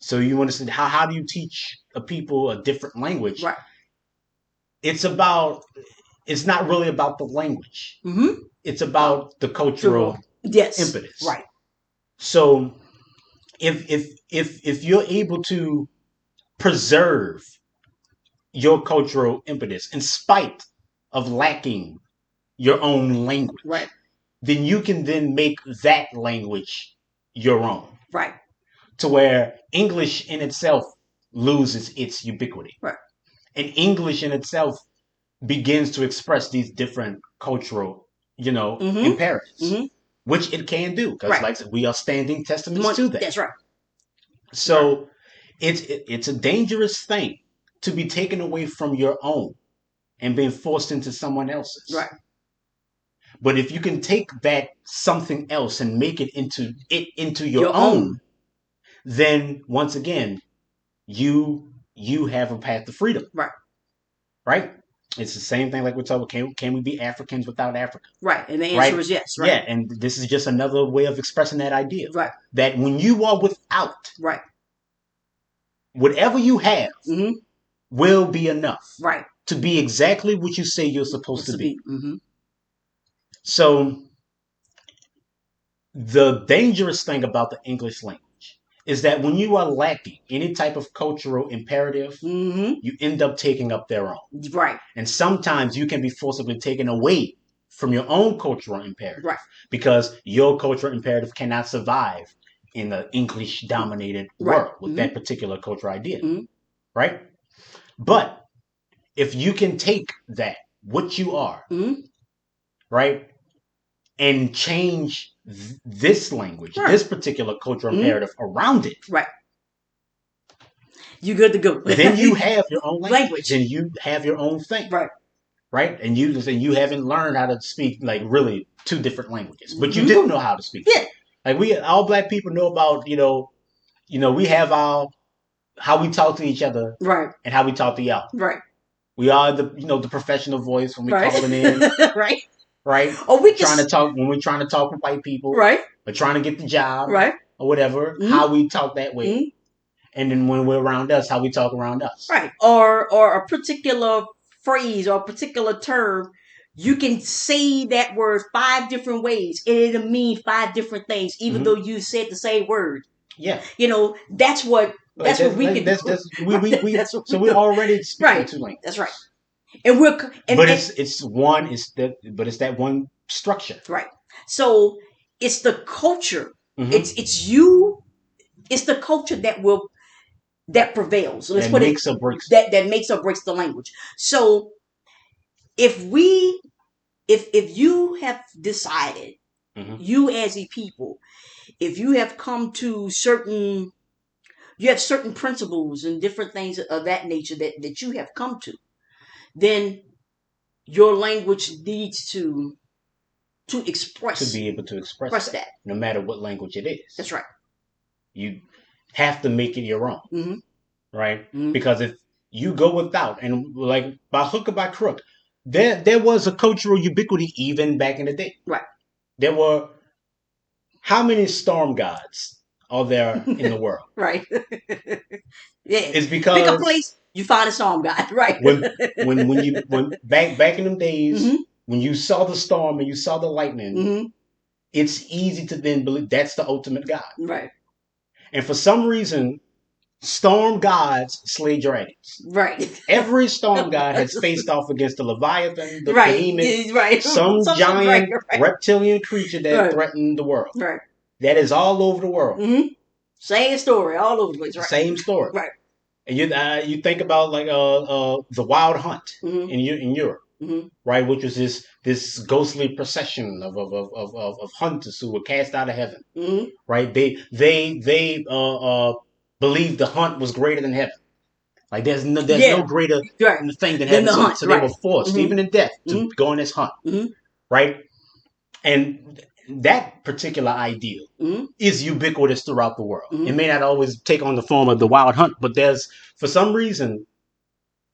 So you understand how do you teach a people a different language? Right. It's about it's not really about the language. Mm-hmm. It's about the cultural Yes. impetus. Right. So if you're able to preserve your cultural impetus in spite of lacking your own language, Right. then you can then make that language your own, Right. to where English in itself loses its ubiquity. Right. And English in itself begins to express these different cultural, Mm-hmm. imperatives, Mm-hmm. which it can do, because Right. like I said, we are standing testaments to that. That's right. Right. So it's a dangerous thing to be taken away from your own and being forced into someone else's. Right. But if you can take that something else and make it into your Your own, own. then once again you have a path to freedom, Right. right? It's the same thing like we're talking. Can we be Africans without Africa? Right. And the answer Right? is yes. Right. Yeah, and this is just another way of expressing that idea. Right. That when you are without, Right. whatever you have Mm-hmm. will be enough Right. to be exactly what you say you're supposed to be. Mm-hmm. So the dangerous thing about the English language is that when you are lacking any type of cultural imperative, Mm-hmm. you end up taking up their own. Right. And sometimes you can be forcibly taken away from your own cultural imperative, Right. because your cultural imperative cannot survive in the English dominated Right. world with that particular cultural idea, Mm-hmm. right? But if you can take that, what you are, Mm-hmm. right, and change this language, Right. this particular cultural imperative around it, Right. You good to go. then you have your own Language. Then you have your own thing. Right. Right? And you haven't learned how to speak like really two different languages, but you Mhm. do know how to speak. Yeah. Like we all black people know about, we have our how we talk to each other Right. and how we talk to y'all. Right. We are the professional voice when we Right. calling in, Right. right? Or we can Trying to talk when we're trying to talk with white people, Right. or trying to get the job, Right. or whatever. Mhm. How we talk that way, Mhm. and then when we're around us, how we talk around us. Right. Or a particular phrase or a particular term, you can say that word 5 different ways and it'll mean 5 different things, even Mhm. though you said the same word. Yeah. That's what Like, what we can do. that's That's we what so we we're do. already speaking Right. two languages. That's right. And we're and, But and it's that one structure. right. So it's the culture. Mhm. It's you. It's the culture that prevails. So let's That put makes it or breaks. that makes or breaks the language. So if we if you have decided, Mhm. you as a people, if you have come to certain you have certain principles and different things of that nature that you have come to, then your language needs to to express be able to express express that, that. no matter what language it is. That's right. You have to make it your own, Mm-hmm. right? Mm-hmm. Because if you go without, and like by hook or by crook, there was a cultural ubiquity even back in the day. Right. There were how many storm gods are there in the world? Right. Yeah. It's Pick a because place, you find a song guy. Right. when back in them days Mm-hmm. when you saw the storm and you saw the lightning, Mm-hmm. it's easy to then believe that's the ultimate god. Right. And for some reason, storm gods slay dragons. Right. Every storm god has faced off against the Leviathan, the Right. behemoth, Right. some Right. giant Right. reptilian creature that Right. threatened the world. Right. That is all over the world. Mm-hmm. Same story all over the place. Right. Same story. Right. And you think about like the Wild Hunt Mm-hmm. in Europe, Mm-hmm. right? Which was this ghostly procession of hunters who were cast out of heaven, Mm-hmm. right? They believed the hunt was greater than heaven. Like there's Yeah. no greater Right. thing than Then heaven. the So hunt. so they were Right. forced, Mm-hmm. even in death, to Mm-hmm. go on this hunt, Mm-hmm. right? And that particular ideal Mm-hmm. is ubiquitous throughout the world. Mm-hmm. It may not always take on the form of the wild hunt, but there's for some reason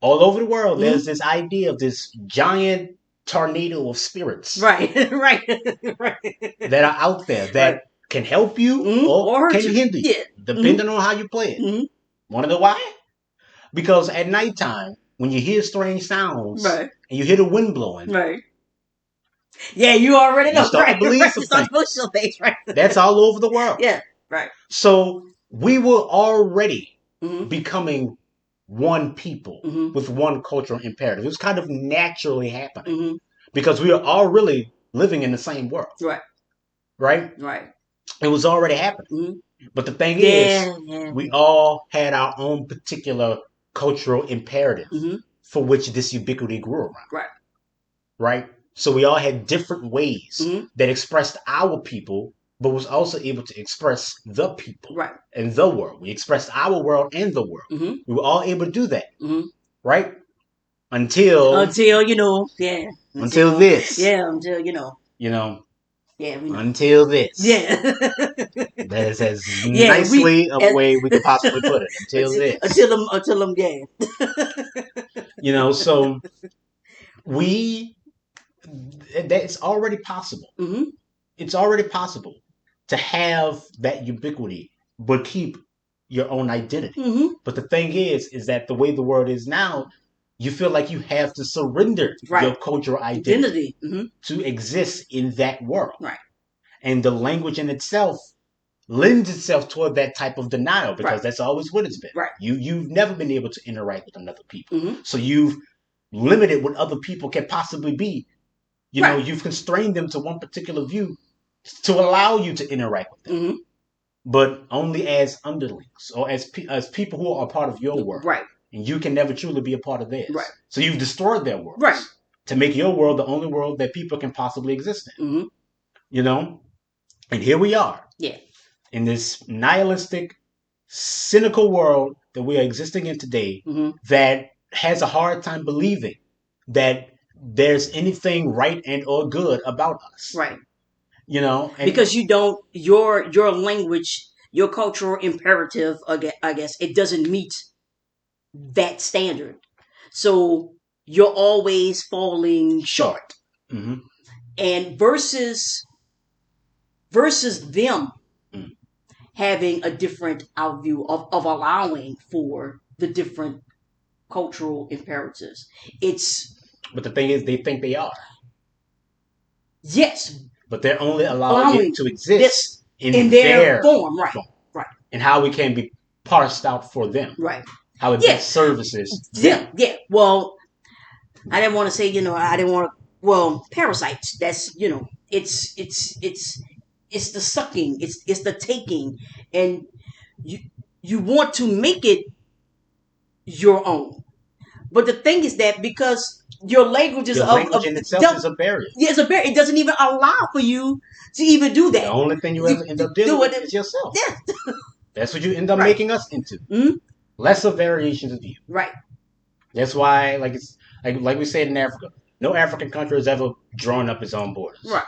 all over the world Mm-hmm. there's this idea of this giant tornado of spirits Right. Right. Right. that are out there Right. that can help you Mm-hmm. or Or hurt can you. hinder you, Yeah. Mm-hmm. depending on how you play it. Mm-hmm. Want to know why? Because at nighttime, when you hear strange sounds Right. and you hear the wind blowing, Right. Yeah, you already you know. start to Right. believe Right. some You start things. to push some things. Right. That's all over the world. Yeah. Right. So we were already Mm-hmm. becoming one people Mm-hmm. with one cultural imperative. It was kind of naturally happening Mm-hmm. because we are all really living in the same world, Right. right? Right. It was already happening. Mm-hmm. But the thing is, Yeah. Yeah. we all had our own particular cultural imperative Mm-hmm. for which this ubiquity grew around, Right. right? So we all had different ways Mm-hmm. that expressed our people, but was also able to express the people Right. and the world. We expressed our world and the world. Mm-hmm. We were all able to do that, Mm-hmm. right? Until Yeah. this, Yeah. Until you know, yeah. We know. until this. Yeah. That is as Yeah. nicely a way we could possibly put it. Until this. Until them. Yeah. So we that's already possible. Mm-hmm. It's already possible to have that ubiquity, but keep your own identity. Mm-hmm. But the thing is that the way the world is now, you feel like you have to surrender Right. your cultural identity Mm-hmm. to exist in that world. Right. And the language in itself lends itself toward that type of denial because Right. that's always what it's been. Right. You've never been able to interact with another people. Mm-hmm. So you've limited what other people can possibly be. Right. You've constrained them to one particular view to allow you to interact with them, Mm-hmm. but only as underlings or as people who are a part of your world. Right. And you can never truly be a part of theirs. Right. So you've destroyed their worlds. Right. To make your world the only world that people can possibly exist in. Mm-hmm. And here we are. Yeah. In this nihilistic, cynical world that we are existing in today, Mm-hmm. that has a hard time believing that there's anything right and or good about us. Right. And Because you don't your language, your cultural imperative, I guess, it doesn't meet that standard. So you're always falling short. Mm-hmm. And versus them Mm. having a different outview of allowing for the different cultural imperatives. But the thing is, they think they are. Yes. But they're only allowing it to exist in their form. Right. form. Right. And how it can be parsed out for them. Right. How it best services them. Yeah. Well, I didn't want to say, parasites. That's, it's the sucking, it's the taking, and you want to make it your own. But the thing is that because your language is language in itself is a barrier. Yeah, it's a barrier. It doesn't even allow for you to even do that. The only thing you ever end up dealing with is yourself. Yeah. That's what you end up Right. making us into. Mm-hmm. Lesser variations of you. Right. That's why, like it's like we said in Africa, no African country has ever drawn up its own borders. Right.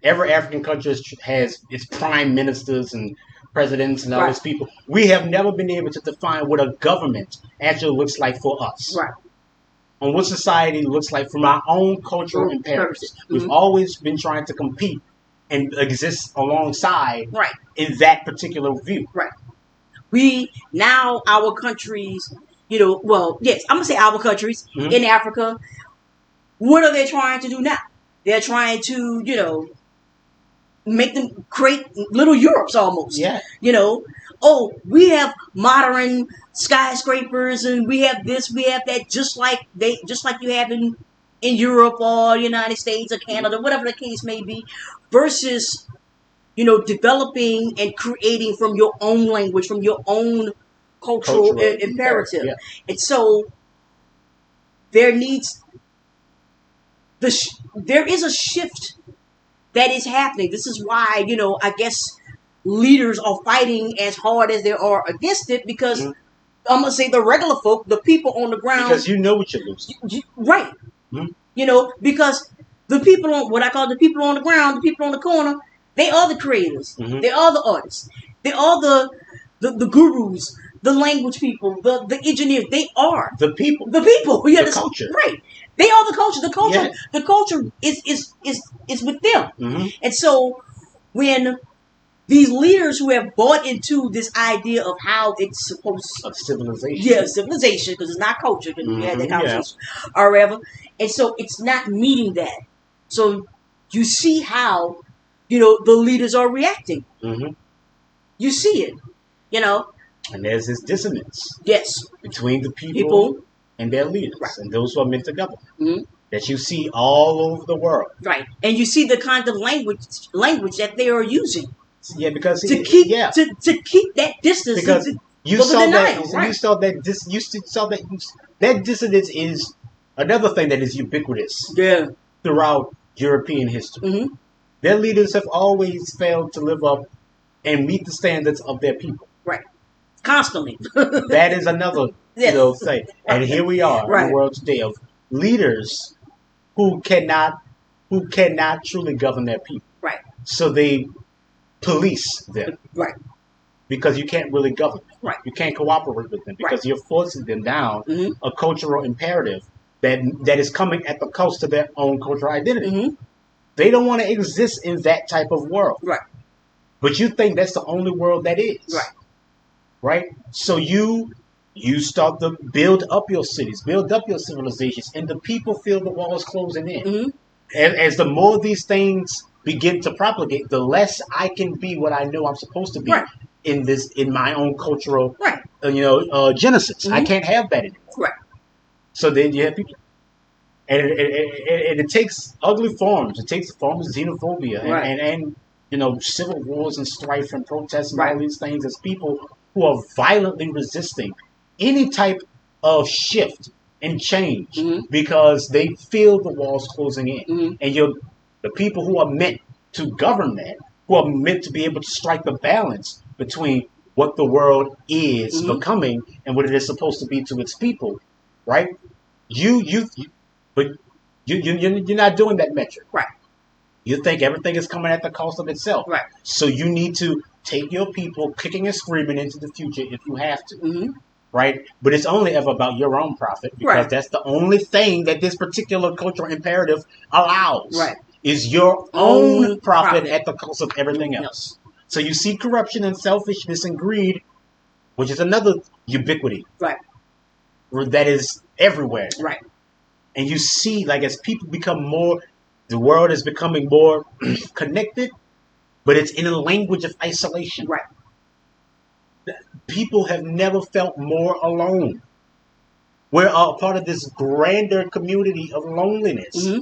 Every African country has its prime ministers and presidents and all Right. these people. We have never been able to define what a government actually looks like for us. Right. On what society looks like from our own cultural Mm-hmm. imperatives. We've Mm-hmm. always been trying to compete and exist alongside Right. in that particular view. Right. We now our countries, well, yes, I'm gonna say our countries Mhm. in Africa. What are they trying to do now? They're trying to, make them create little Europes almost. Yeah. Oh, we have modern skyscrapers and we have this, we have that, just like you have in Europe or the United States or Canada, whatever the case may be, versus developing and creating from your own language, from your own cultural imperative. Yeah. And so there needs there is a shift that is happening. This is why, I guess leaders are fighting as hard as they are against it because Mhm. I'm going to say the regular folk, the people on the ground. Because you know what you're losing. Right. Mhm. Because the people on what I call the people on the ground, the people on the corner, they are the creators. Mhm. They are the artists. They are the gurus, the language people, the engineers. They are The people. the people. Yeah, The culture. Right. They are the culture. Yeah. The culture is with them. Mhm. And so when these leaders who have bought into this idea of how it's supposed to, Of civilization. yeah, civilization, because it's not culture, because we had that Mhm, conversation, or whatever, and so it's not meeting that. So you see how, the leaders are reacting. Mhm. You see it, And there's this dissonance yes, between the people people, and their leaders Right. and those who are meant to govern mhm, that you see all over the world. right, and you see the kind of language that they are using Yeah, because to keep yeah, to keep that distance. because you for the saw denial, that right. you saw that this you saw that that dissonance is another thing that is ubiquitous Yeah. throughout European history. Hmm. Their leaders have always failed to live up and meet the standards of their people. Right. Constantly. That is another Yes. thing. And here we are in Right. the world today of leaders who cannot truly govern their people. Right. So they police them Right. because you can't really govern them. Right. You can't cooperate with them because Right. you're forcing them down Hmm. a cultural imperative that is coming at the cost of their own cultural identity. Hmm. They don't want to exist in that type of world. Right. But you think that's the only world that is. Right. Right? So you start to build up your cities, build up your civilizations, and the people feel the walls closing in. Hmm. As the more these things begin to propagate, the less I can be what I know I'm supposed to be Right. in my own cultural, Right. genesis. I Mhm. can't have that anymore. Right. So then you have people, and it takes ugly forms. It takes forms of xenophobia Right. and civil wars and strife and protests and Right. all these things as people who are violently resisting any type of shift and change Mhm. because they feel the walls closing in. Mhm. And the people who are meant to govern that, who are meant to be able to strike the balance between what the world is Mhm. becoming and what it is supposed to be to its people, right? But you're not doing that metric. Right. You think everything is coming at the cost of itself. Right. So you need to take your people kicking and screaming into the future if you have to. Hmm. Right? But it's only ever about your own profit because Right. that's the only thing that this particular cultural imperative allows. Right. Is your own Own profit profit. at the cost of everything else. So you see corruption and selfishness and greed, which is another ubiquity Right. that is everywhere. Right. And you see, like, as people become more, the world is becoming more connected, but it's in a language of isolation. Right. People have never felt more alone. We're a part of this grander community of loneliness Hmm.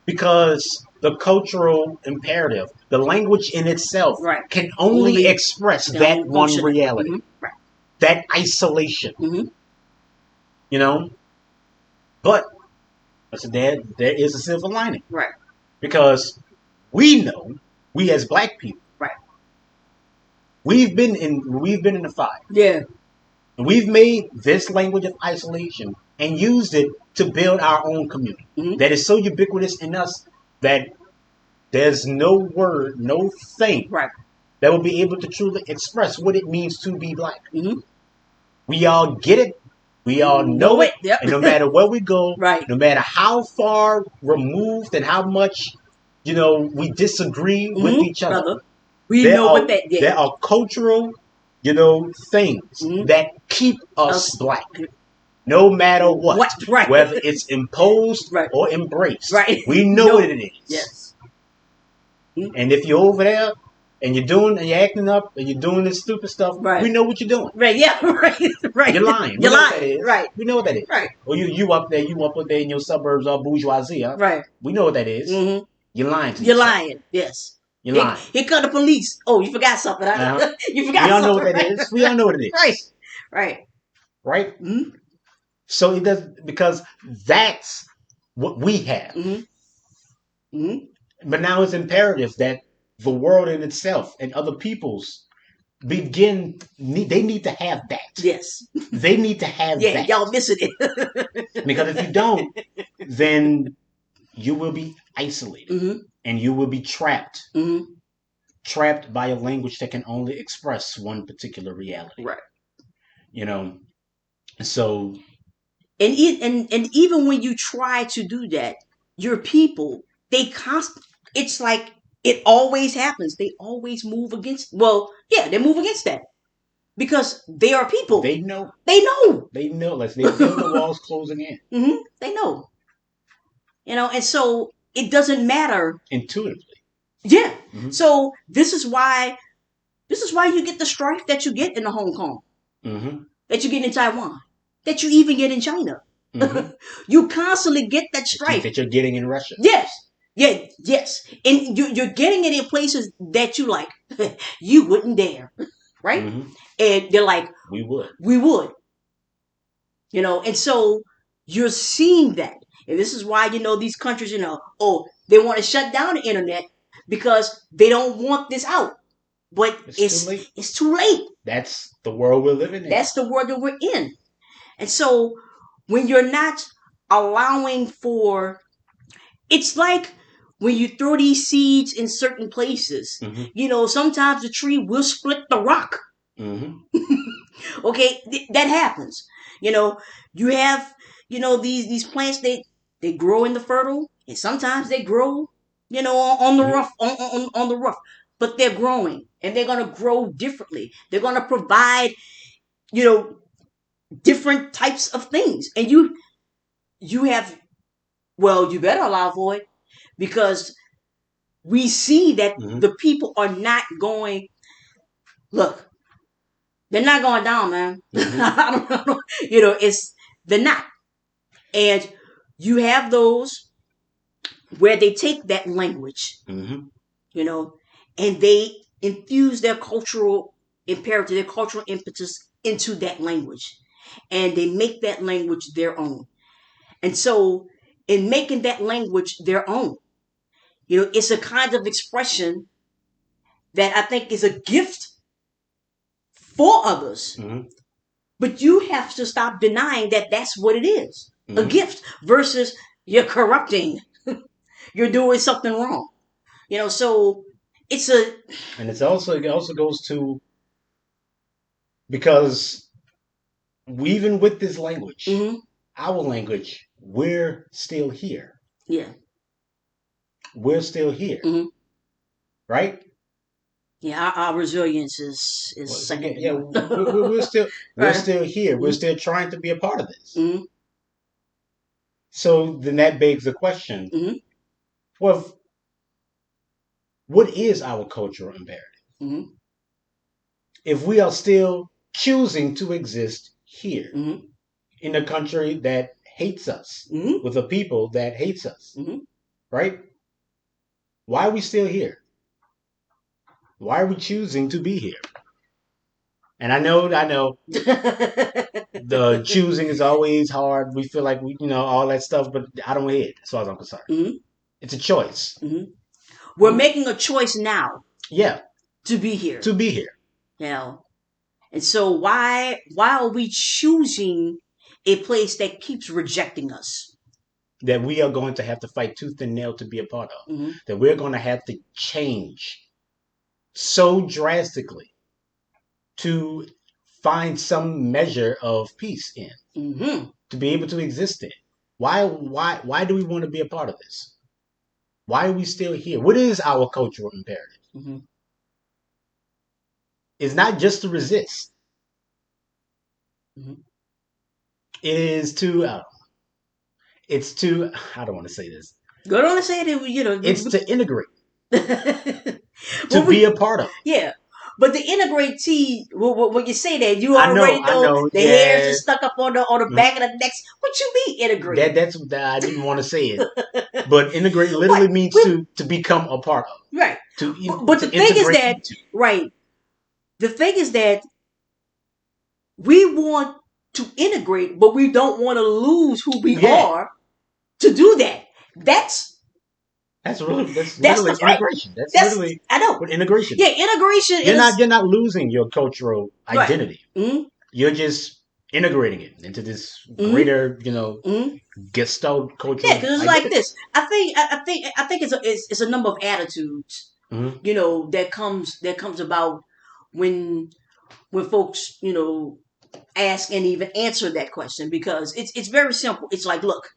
because the cultural imperative, the language in itself, Right. can only Only express their that own one function. reality, Mhm. Right. that isolation. Hmm. But I said there is a silver lining Right. because we know, we as black people, Right. we've been in the fire. Yeah. And we've made this language of isolation and used it to build our own community Mm-hmm. that is so ubiquitous in us that there's no word, no thing Right. that will be able to truly express what it means to be black. Mm-hmm. We all get it, we all know Know it, it. Yep. and no matter where we go, Right. no matter how far removed and how much we disagree with each other, Brother. We there know are what that. Yeah. there are cultural, things Mm-hmm. that keep us Us. black, no matter what, What? Right. whether it's imposed Right. or embraced. Right. We know No. what it is. Yes. And if you're over there and you're acting up and you're doing this stupid stuff, Right. we know what you're doing. Right. Yeah. Right. Right. You're lying. We You're know lying. what that is. Right. We know what that is. Right. Or you up there in your suburbs all bourgeoisie. Huh? Right. We know what that is. Mm-hmm. You're lying to You're yourself. lying. Yes. You're Here, lying. here come the police. Oh, you forgot something. Uh-huh. You We forgot all something. know what that right? is. We all know what it is. Right. Right. Right? Mm-hmm. So it does, because that's what we have. Mm-hmm. Mm-hmm. But now it's imperative that the world in itself and other peoples they need to have that. Yes. They need to have Yeah. that. Y'all missing it. Because if you don't, then you will be isolated Mm-hmm. and you will be trapped. Mm-hmm. Trapped by a language that can only express one particular reality. Right. So And even when you try to do that, your people, it's like it always happens. They always move against, they move against that because they are people. they know. They know. Like they feel the walls closing in Mm-hmm. They know. And so it doesn't matter. intuitively. Yeah. Mm-hmm. So this is why you get the strife that you get in the Hong Kong, Mm-hmm. that you get in Taiwan, that you even get in China. Mm-hmm. You constantly get that strife that you're getting in Russia. Yes. Yeah, yes. And you're getting it in places that you like, you wouldn't dare. Right? Mm-hmm. And they're like, We would. we would. And so you're seeing that. And this is why, these countries, they want to shut down the internet because they don't want this out. But it's too late. That's the world we're living in. That's the world that we're in. And so when you're not allowing for, it's like when you throw these seeds in certain places, Mm-hmm. Sometimes the tree will split the rock. Mm-hmm. Okay, that happens. You have, these plants, they grow in the fertile, and sometimes they grow, on the rough, on the rough. But they're growing, and they're gonna grow differently. They're gonna provide, different types of things, and you have. Well, you better allow for it because we see that the people are not going. Look, they're not going down, man. Mm-hmm. I don't know. They're not. And you have those where they take that language, Mm-hmm. And they infuse their cultural imperative, their cultural impetus into that language. And they make that language their own. And so in making that language their own, it's a kind of expression that I think is a gift for others. Mm-hmm. But you have to stop denying that that's what it is. Mm-hmm. A gift versus you're corrupting. You're doing something wrong. So it's a... And it also goes to, because even with this language, Mm-hmm. our language, we're still here. Yeah. We're still here. Mm-hmm. Right? Yeah, our resilience is second. Yeah, we're still Right. still here. Mm-hmm. We're still trying to be a part of this. Mm-hmm. So then that begs the question: Mm-hmm. well, what is our cultural imperative? Mm-hmm. If we are still choosing to exist here Mm-hmm. in a country that hates us, Mm-hmm. with a people that hates us, Mm-hmm. right? Why are we still here? Why are we choosing to be here? And I know the choosing is always hard. We feel like all that stuff, but I don't hate it as far as I'm concerned. Mm-hmm. It's a choice. Mm-hmm. We're making a choice now. Yeah. To be here. To be here. You know, and so why are we choosing a place that keeps rejecting us? That we are going to have to fight tooth and nail to be a part of. Mm-hmm. That we're going to have to change so drastically to find some measure of peace in, Mm-hmm. to be able to exist in. Why do we want to be a part of this? Why are we still here? What is our cultural imperative? Mm-hmm. It's not just to resist. Mm-hmm. It is to. It's to. I don't want to say this. Go on and say that It's to integrate. To well, be a part of. yeah. But the integrate T, when you say that, you I know. already I know know. the hairs are Yeah. stuck up on the back of the neck. What you mean integrate? That's that I didn't want to say it, but integrate literally What? means to become a part of, Right. to But the to thing is integrate that, into. right, the thing is that we want to integrate, but we don't want to lose who we Yeah, are to do that. That's that's that's literally the right. integration. That's That's literally I know. what integration Yeah, is. integration You're not is you're not losing your cultural right. identity. Mm-hmm. You're just integrating it into this Mm-hmm. greater, Mm-hmm. gestalt Yeah, cultural because it's like identity. this. I think it's a number of attitudes, Mm-hmm. that comes about when folks ask and even answer that question, because it's very simple. It's like, look,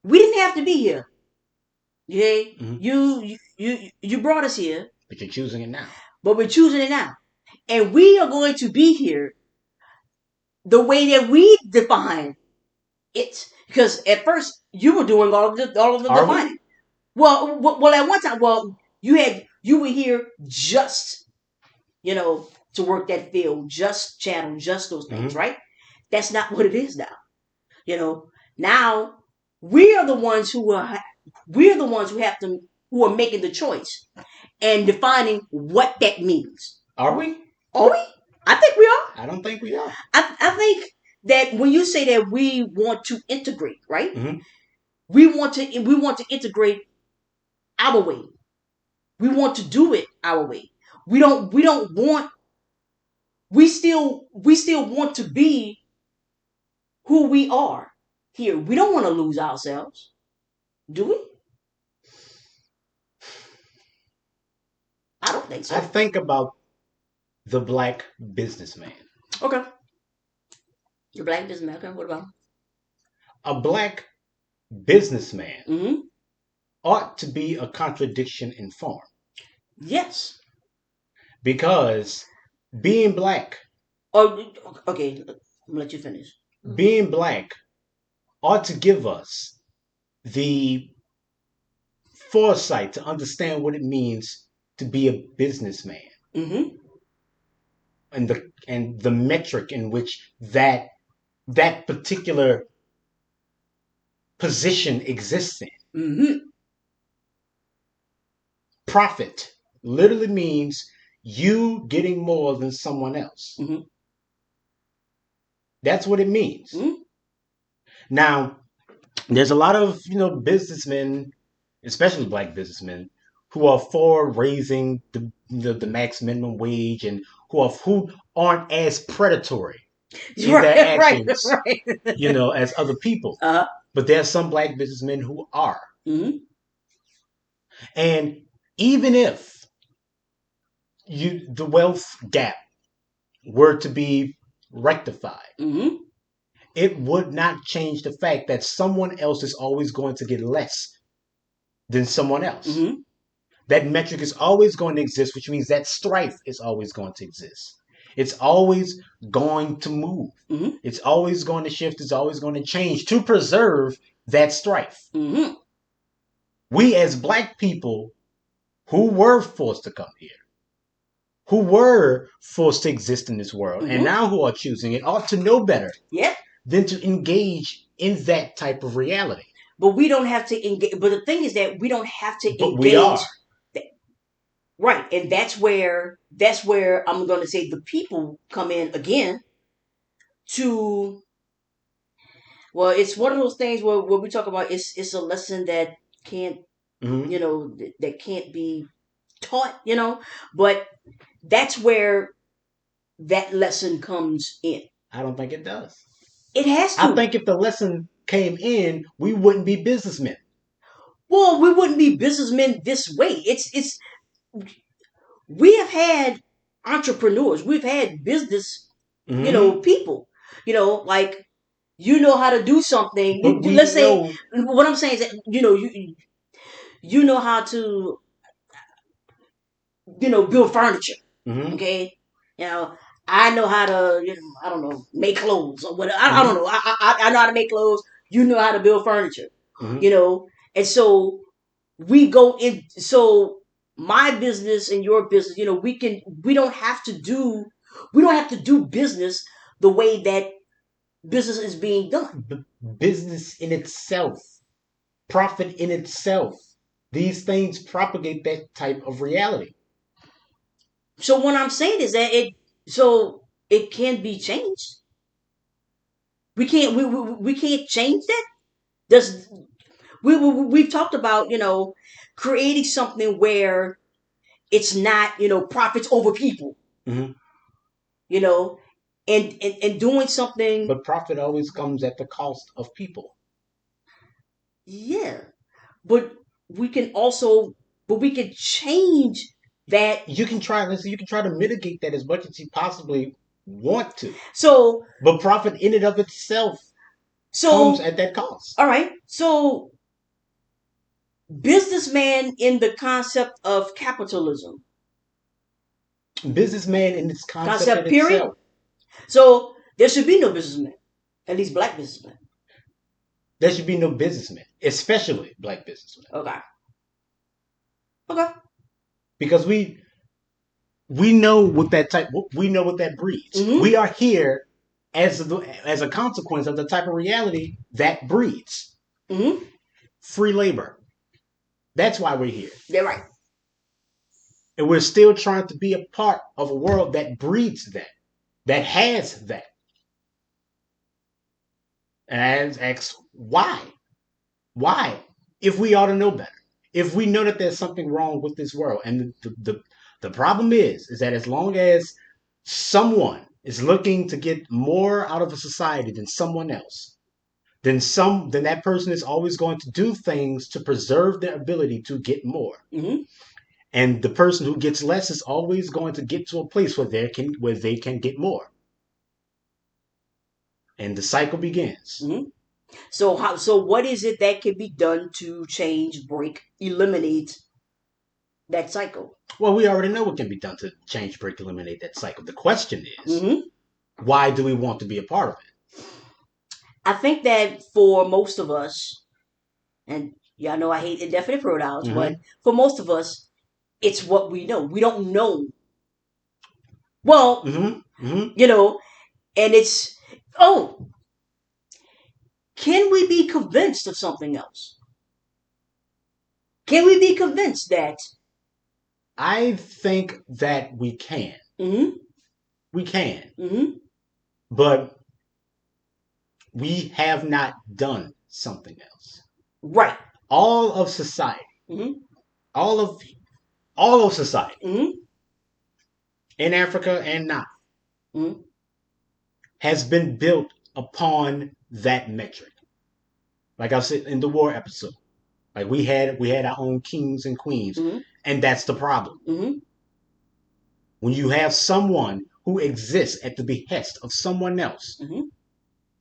we didn't have to be here. Okay, Mm-hmm. you brought us here, But you're choosing it now. but we're choosing it now, and we are going to be here the way that we define it. Because at first you were doing all of the Are we? defining. Well, at one time, you were here just to work that field, just channel, just those things, Mm-hmm. right? That's not what it is now. You know, now we are the ones who have to who are making the choice and defining what that means. Are we? Are we? I think we are. I don't think we are. I think that when you say that we want to integrate, right? Mm-hmm. We want to integrate our way. We want to do it our way. We don't want we still want to be who we are here. We don't want to lose ourselves, do we? I don't think I so. think about the black businessman. Okay. The black businessman. Okay, what about A black businessman him? Mm-hmm. ought to be a contradiction in form Yes. because being black, Oh, okay. I'm gonna let you finish. being black ought to give us the foresight to understand what it means to be a businessman Mm-hmm. and the metric in which that particular position exists in. Mm-hmm. Profit literally means you getting more than someone else. Mm-hmm. That's what it means. Mm-hmm. Now, there's a lot of businessmen, especially black businessmen, who are for raising the max minimum wage and who aren't as predatory in their Right. Right. actions, Right. as other people. Uh. But there are some black businessmen who are. Mm-hmm. And even if the wealth gap were to be rectified, Mm-hmm. it would not change the fact that someone else is always going to get less than someone else. Mm-hmm. That metric is always going to exist, which means that strife is always going to exist. It's always going to move. Mm-hmm. It's always going to shift. It's always going to change to preserve that strife. Mm-hmm. We, as black people who were forced to come here, who were forced to exist in this world, and Mm-hmm. now who are choosing it, ought to know better Yeah. than to engage in that type of reality. But we don't have to engage. But the thing is that we don't have to But we engage. are. Right, and that's where I'm going to say the people come in again to. Well, it's one of those things where we talk about it's a lesson that can't Mm-hmm. that can't be taught, but that's where that lesson comes in. I don't think it does. It has I to. think if the lesson came in, we wouldn't be businessmen. Well, we wouldn't be businessmen this way. It's we have had entrepreneurs, we've had business, Mm-hmm. people, like how to do something. But we Let's say know. what I'm saying is that you know how to build furniture. Mm-hmm. Okay, you know I know how to I don't know, make clothes or whatever. I don't Mm-hmm. know. I know how to make clothes. You know how to build furniture. Mm-hmm. And so we go in. So my business and your business, we don't have to do business the way that business is being done. Business in itself, profit in itself, these things propagate that type of reality. So what I'm saying is that it can be changed. We can't change that. Does we've talked about creating something where it's not profits over people, Mm-hmm. you know and doing something. But profit always comes at the cost of people. Yeah, but we can also but we can change that. You can try. Listen, you can try to mitigate that as much as you possibly want to. So But profit in and of itself comes so at that cost. all right, so businessman in the concept of capitalism, Businessman in its concept in concept period. itself. So there should be no businessman, at least black businessmen. There should be no businessmen, especially black businessmen. Okay. Okay. Because we know what that type we know what that breeds. Mm-hmm. We are here as a consequence of the type of reality that breeds. Mm-hmm. Free labor. That's why we're here. They're right. And we're still trying to be a part of a world that breeds that has that. And ask why? Why? If we ought to know better. If we know that there's something wrong with this world. And the problem is that as long as someone is looking to get more out of a society than someone else, then that person is always going to do things to preserve their ability to get more. Mm-hmm. And the person who gets less is always going to get to a place where they can get more. And the cycle begins. Mm-hmm. So what is it that can be done to change, break, eliminate that cycle? Well, we already know what can be done to change, break, eliminate that cycle. The question is, Mm-hmm. why do we want to be a part of it? I think that for most of us, and y'all know I hate indefinite pronouns, but Mm-hmm. for most of us, it's what we know. We don't know. Well, Mm-hmm. Mm-hmm. And it's, oh, can we be convinced of something else? Can we be convinced that? I think that we can. Mm-hmm. We can. Mm-hmm. But we have not done something else. Right. All of society, Mm-hmm. all of all of society Mm-hmm. in Africa and not Mm-hmm. has been built upon that metric. Like I said in the war episode, like we had our own kings and queens, Mm-hmm. and that's the problem. Mm-hmm. When you have someone who exists at the behest of someone else, Mm-hmm.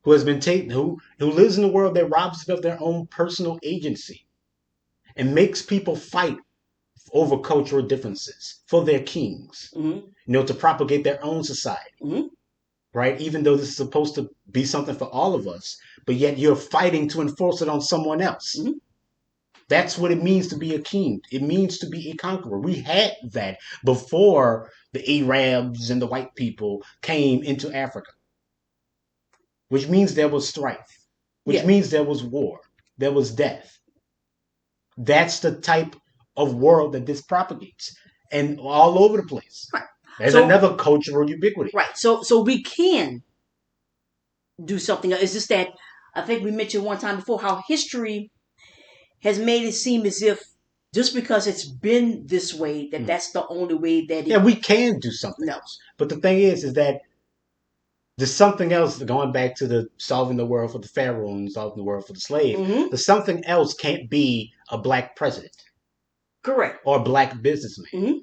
who has been taken, who lives in a world that robs them of their own personal agency, and makes people fight over cultural differences for their kings, Mm-hmm. to propagate their own society, Mm-hmm. right? Even though this is supposed to be something for all of us, but yet you're fighting to enforce it on someone else. Mm-hmm. That's what it means to be a king. It means to be a conqueror. We had that before the Arabs and the white people came into Africa, which means there was strife, which Yeah. means there was war, there was death. That's the type of world that this propagates, and all over the place. Right. There's So another cultural ubiquity. right. So we can do something else. It's just that I think we mentioned one time before how history has made it seem as if just because it's been this way, that's the only way that yeah, we can do something no. else. But the thing is that there's something else going back to the solving the world for the pharaoh and solving the world for the slave. Mm-hmm. The something else can't be a black president Correct. or a black businessman. Mm-hmm.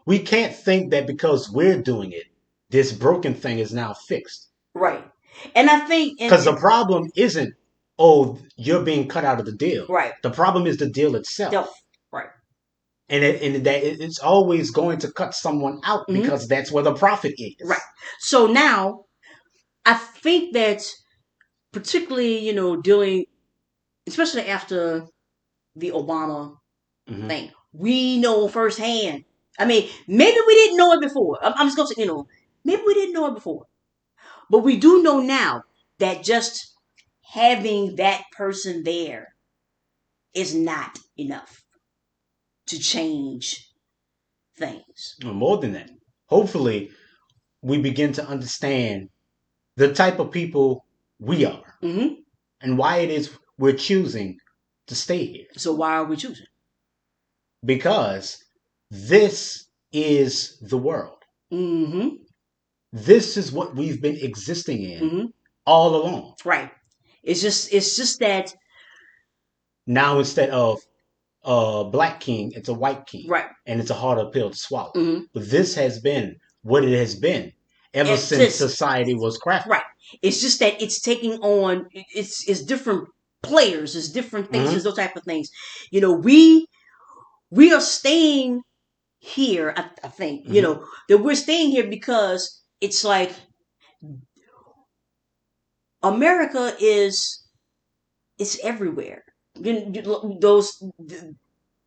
We can't think that because we're doing it, this broken thing is now fixed. Right. And I think Because the problem isn't, oh, you're being cut out of the deal. Right. The problem is the deal itself. Right. And it's always going to cut someone out because that's where the profit is. Right. So now, I think that particularly, dealing, especially after the Obama thing, we know firsthand. I mean, maybe we didn't know it before. I'm just going to say, maybe we didn't know it before. But we do know now that just having that person there is not enough to change things. Or more than that. Hopefully, we begin to understand the type of people we are and why it is we're choosing to stay here. So why are we choosing? Because this is the world. This is what we've been existing in all along. Right. It's just that now instead of a black king, it's a white king. Right. And it's a harder pill to swallow. But this has been what it has been ever since society was crafted. Right. It's just that it's taking on, it's different players, it's different things, it's those type of things. We are staying here, I think, that we're staying here because it's like America is everywhere.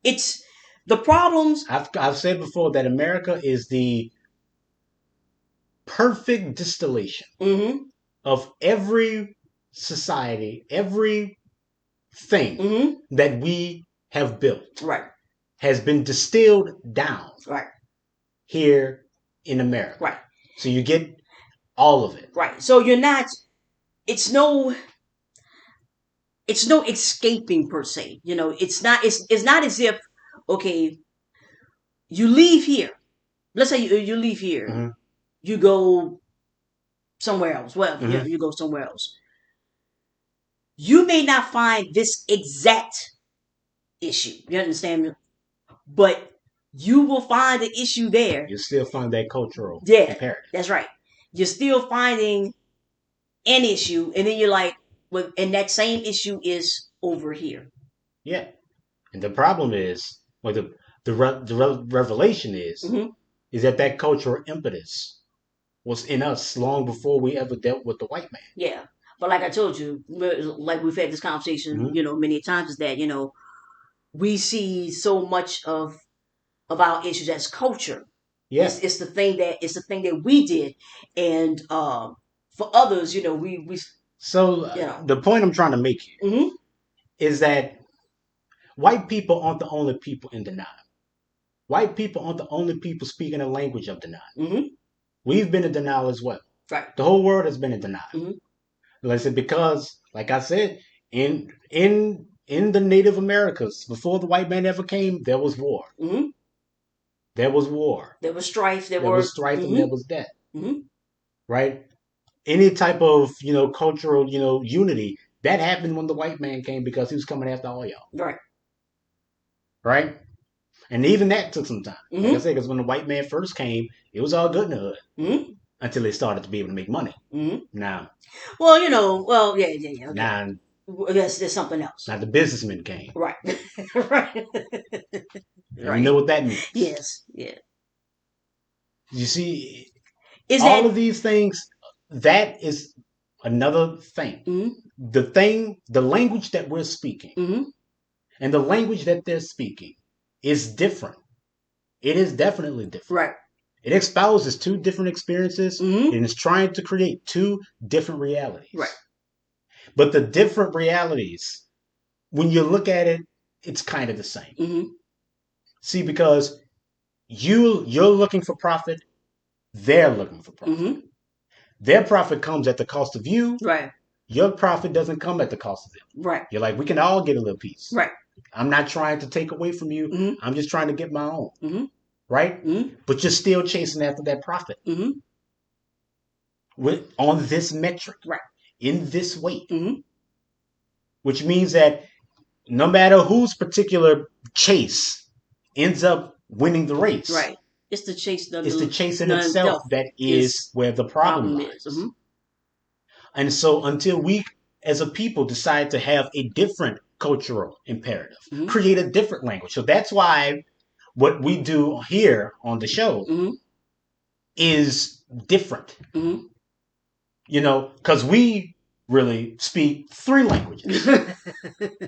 It's the problems. I've said before that America is the perfect distillation of every society, every thing that we have built. Right. Has been distilled down. Right. Here in America. Right. So you get all of it. Right. So you're not. It's no escaping per se. It's not. It's not as if you leave here. Let's say you leave here. You go somewhere else. Well, you go somewhere else. You may not find this exact issue. You understand me? But you will find the issue there. You still find that cultural imperative. That's right. You're still finding an issue, and then you're like, well, and that same issue is over here. Yeah, and the problem is, the revelation is that cultural impetus was in us long before we ever dealt with the white man. Yeah, but like I told you, like we've had this conversation, many times, is that we see so much of our issues as culture. Yes, it's the thing that we did, and for others, we. So the point I'm trying to make here is that white people aren't the only people in denial. White people aren't the only people speaking a language of denial. We've been in denial as well. Right. The whole world has been in denial. Like I said, because, like I said, in the Native Americas, before the white man ever came, there was war. There was war. There was strife. There was strife and there was death. Mm-hmm. Right? Any type of, cultural, unity, that happened when the white man came because he was coming after all y'all. Right. Right? And even that took some time. Mm-hmm. Like I said, because when the white man first came, it was all good in the hood. Mm-hmm. Until they started to be able to make money. Mm-hmm. Now. Well, yeah. Okay. Now. There's something else. Now the businessmen came. Right. Right. You know what that means. Yes. Yeah. You see, all of these things, that is another thing. Mm-hmm. The language that we're speaking and the language that they're speaking is different. It is definitely different. Right. It espouses two different experiences and is trying to create two different realities. Right. But the different realities, when you look at it, it's kind of the same. Mm-hmm. See, because you're looking for profit, they're looking for profit. Mm-hmm. Their profit comes at the cost of you. Right. Your profit doesn't come at the cost of them. Right. You're like, we can all get a little piece. Right. I'm not trying to take away from you. Mm-hmm. I'm just trying to get my own. Mm-hmm. Right? Mm-hmm. But you're still chasing after that profit Mm-hmm. on this metric, Right. in this way, Mm-hmm. which means that no matter whose particular chase ends up winning the race, Right. It's the chase. it's the chase in None itself self that is is where the problem problem is. Mm-hmm. lies. And so until we as a people decide to have a different cultural imperative, Mm-hmm. create a different language. So that's why what we do here on the show Mm-hmm. is different. Mm-hmm. Because we really speak three languages.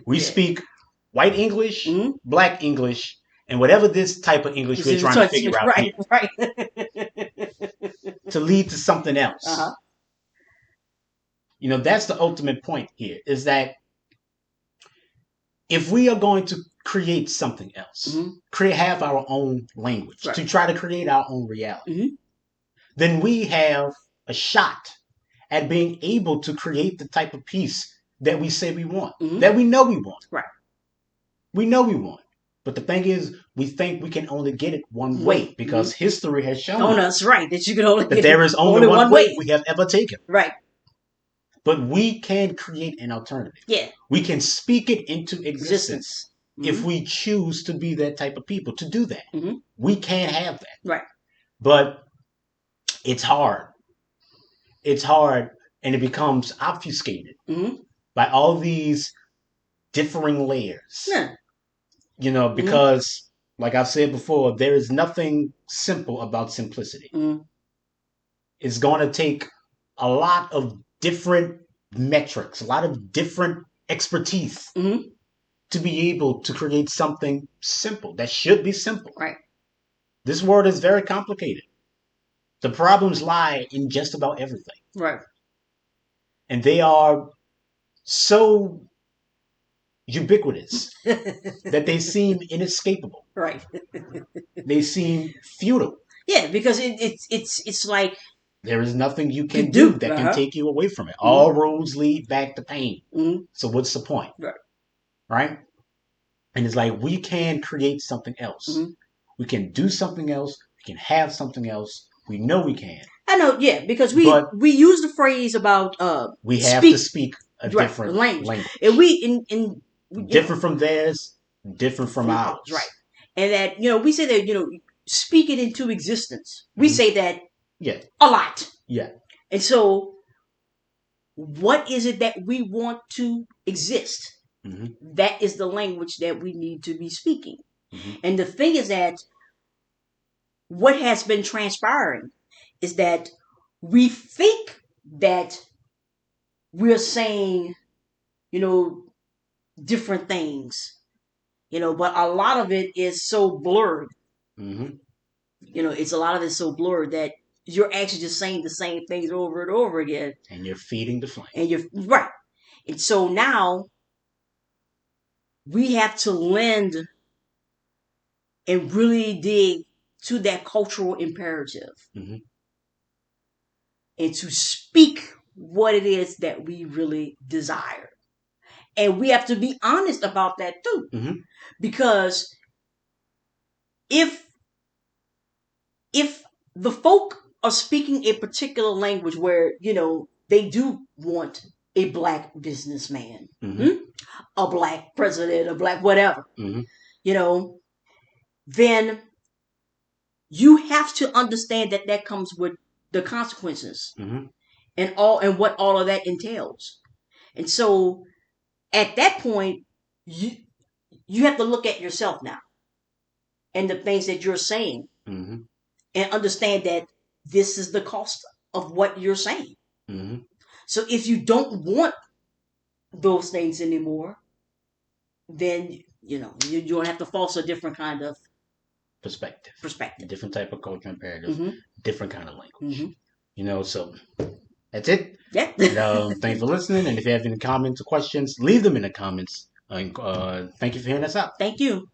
We Yeah. speak white English, Mm-hmm. black English, and whatever this type of English we're trying to figure out right, here right. to lead to something else. Uh-huh. That's the ultimate point here, is that if we are going to create something else, Mm-hmm. have our own language, Right. to try to create our own reality, Mm-hmm. then we have a shot at being able to create the type of peace that we say we want, Mm-hmm. that we know we want. Right. We know we want. But the thing is, we think we can only get it one way because history has shown us, right, that you can only that get there is only one way we have ever taken. Right. But we can create an alternative. Yeah. We can speak it into existence Mm-hmm. if we choose to be that type of people, to do that. Mm-hmm. We can have that. Right. But it's hard. It's hard, and it becomes obfuscated by all these differing layers. Yeah. Because, like I've said before, there is nothing simple about simplicity. Mm-hmm. It's going to take a lot of different metrics, a lot of different expertise to be able to create something simple that should be simple. Right. This world is very complicated. The problems lie in just about everything. Right. And they are so ubiquitous that they seem inescapable. Right. They seem futile. Yeah, because it's like there is nothing you can do that can take you away from it. All roads lead back to pain. So what's the point? Right? And it's like, we can create something else. We can do something else. We can have something else. We know we can. I know, yeah, because we use the phrase about we have to speak a different language. And we different from theirs, different from ours. Right. And that, we say that, speak it into existence. We say that a lot. Yeah. And so what is it that we want to exist? That is the language that we need to be speaking. And the thing is that what has been transpiring is that we think that we're saying, different things, but a lot of it is so blurred. It's a lot of it so blurred that you're actually just saying the same things over and over again. And you're feeding the flame. And you're right. And so now we have to lend and really dig to that cultural imperative. And to speak what it is that we really desire. And we have to be honest about that too. Because if the folk are speaking a particular language where, they do want a black businessman, a black president, a black whatever, then you have to understand that comes with the consequences and what all of that entails. And so at that point, you have to look at yourself now and the things that you're saying and understand that this is the cost of what you're saying. So if you don't want those things anymore, then, you're going to have to foster a different kind of perspective. A different type of culture imperative, different kind of language. So that's it. Yeah. And, thanks for listening. And if you have any comments or questions, leave them in the comments. Thank you for hearing us out. Thank you.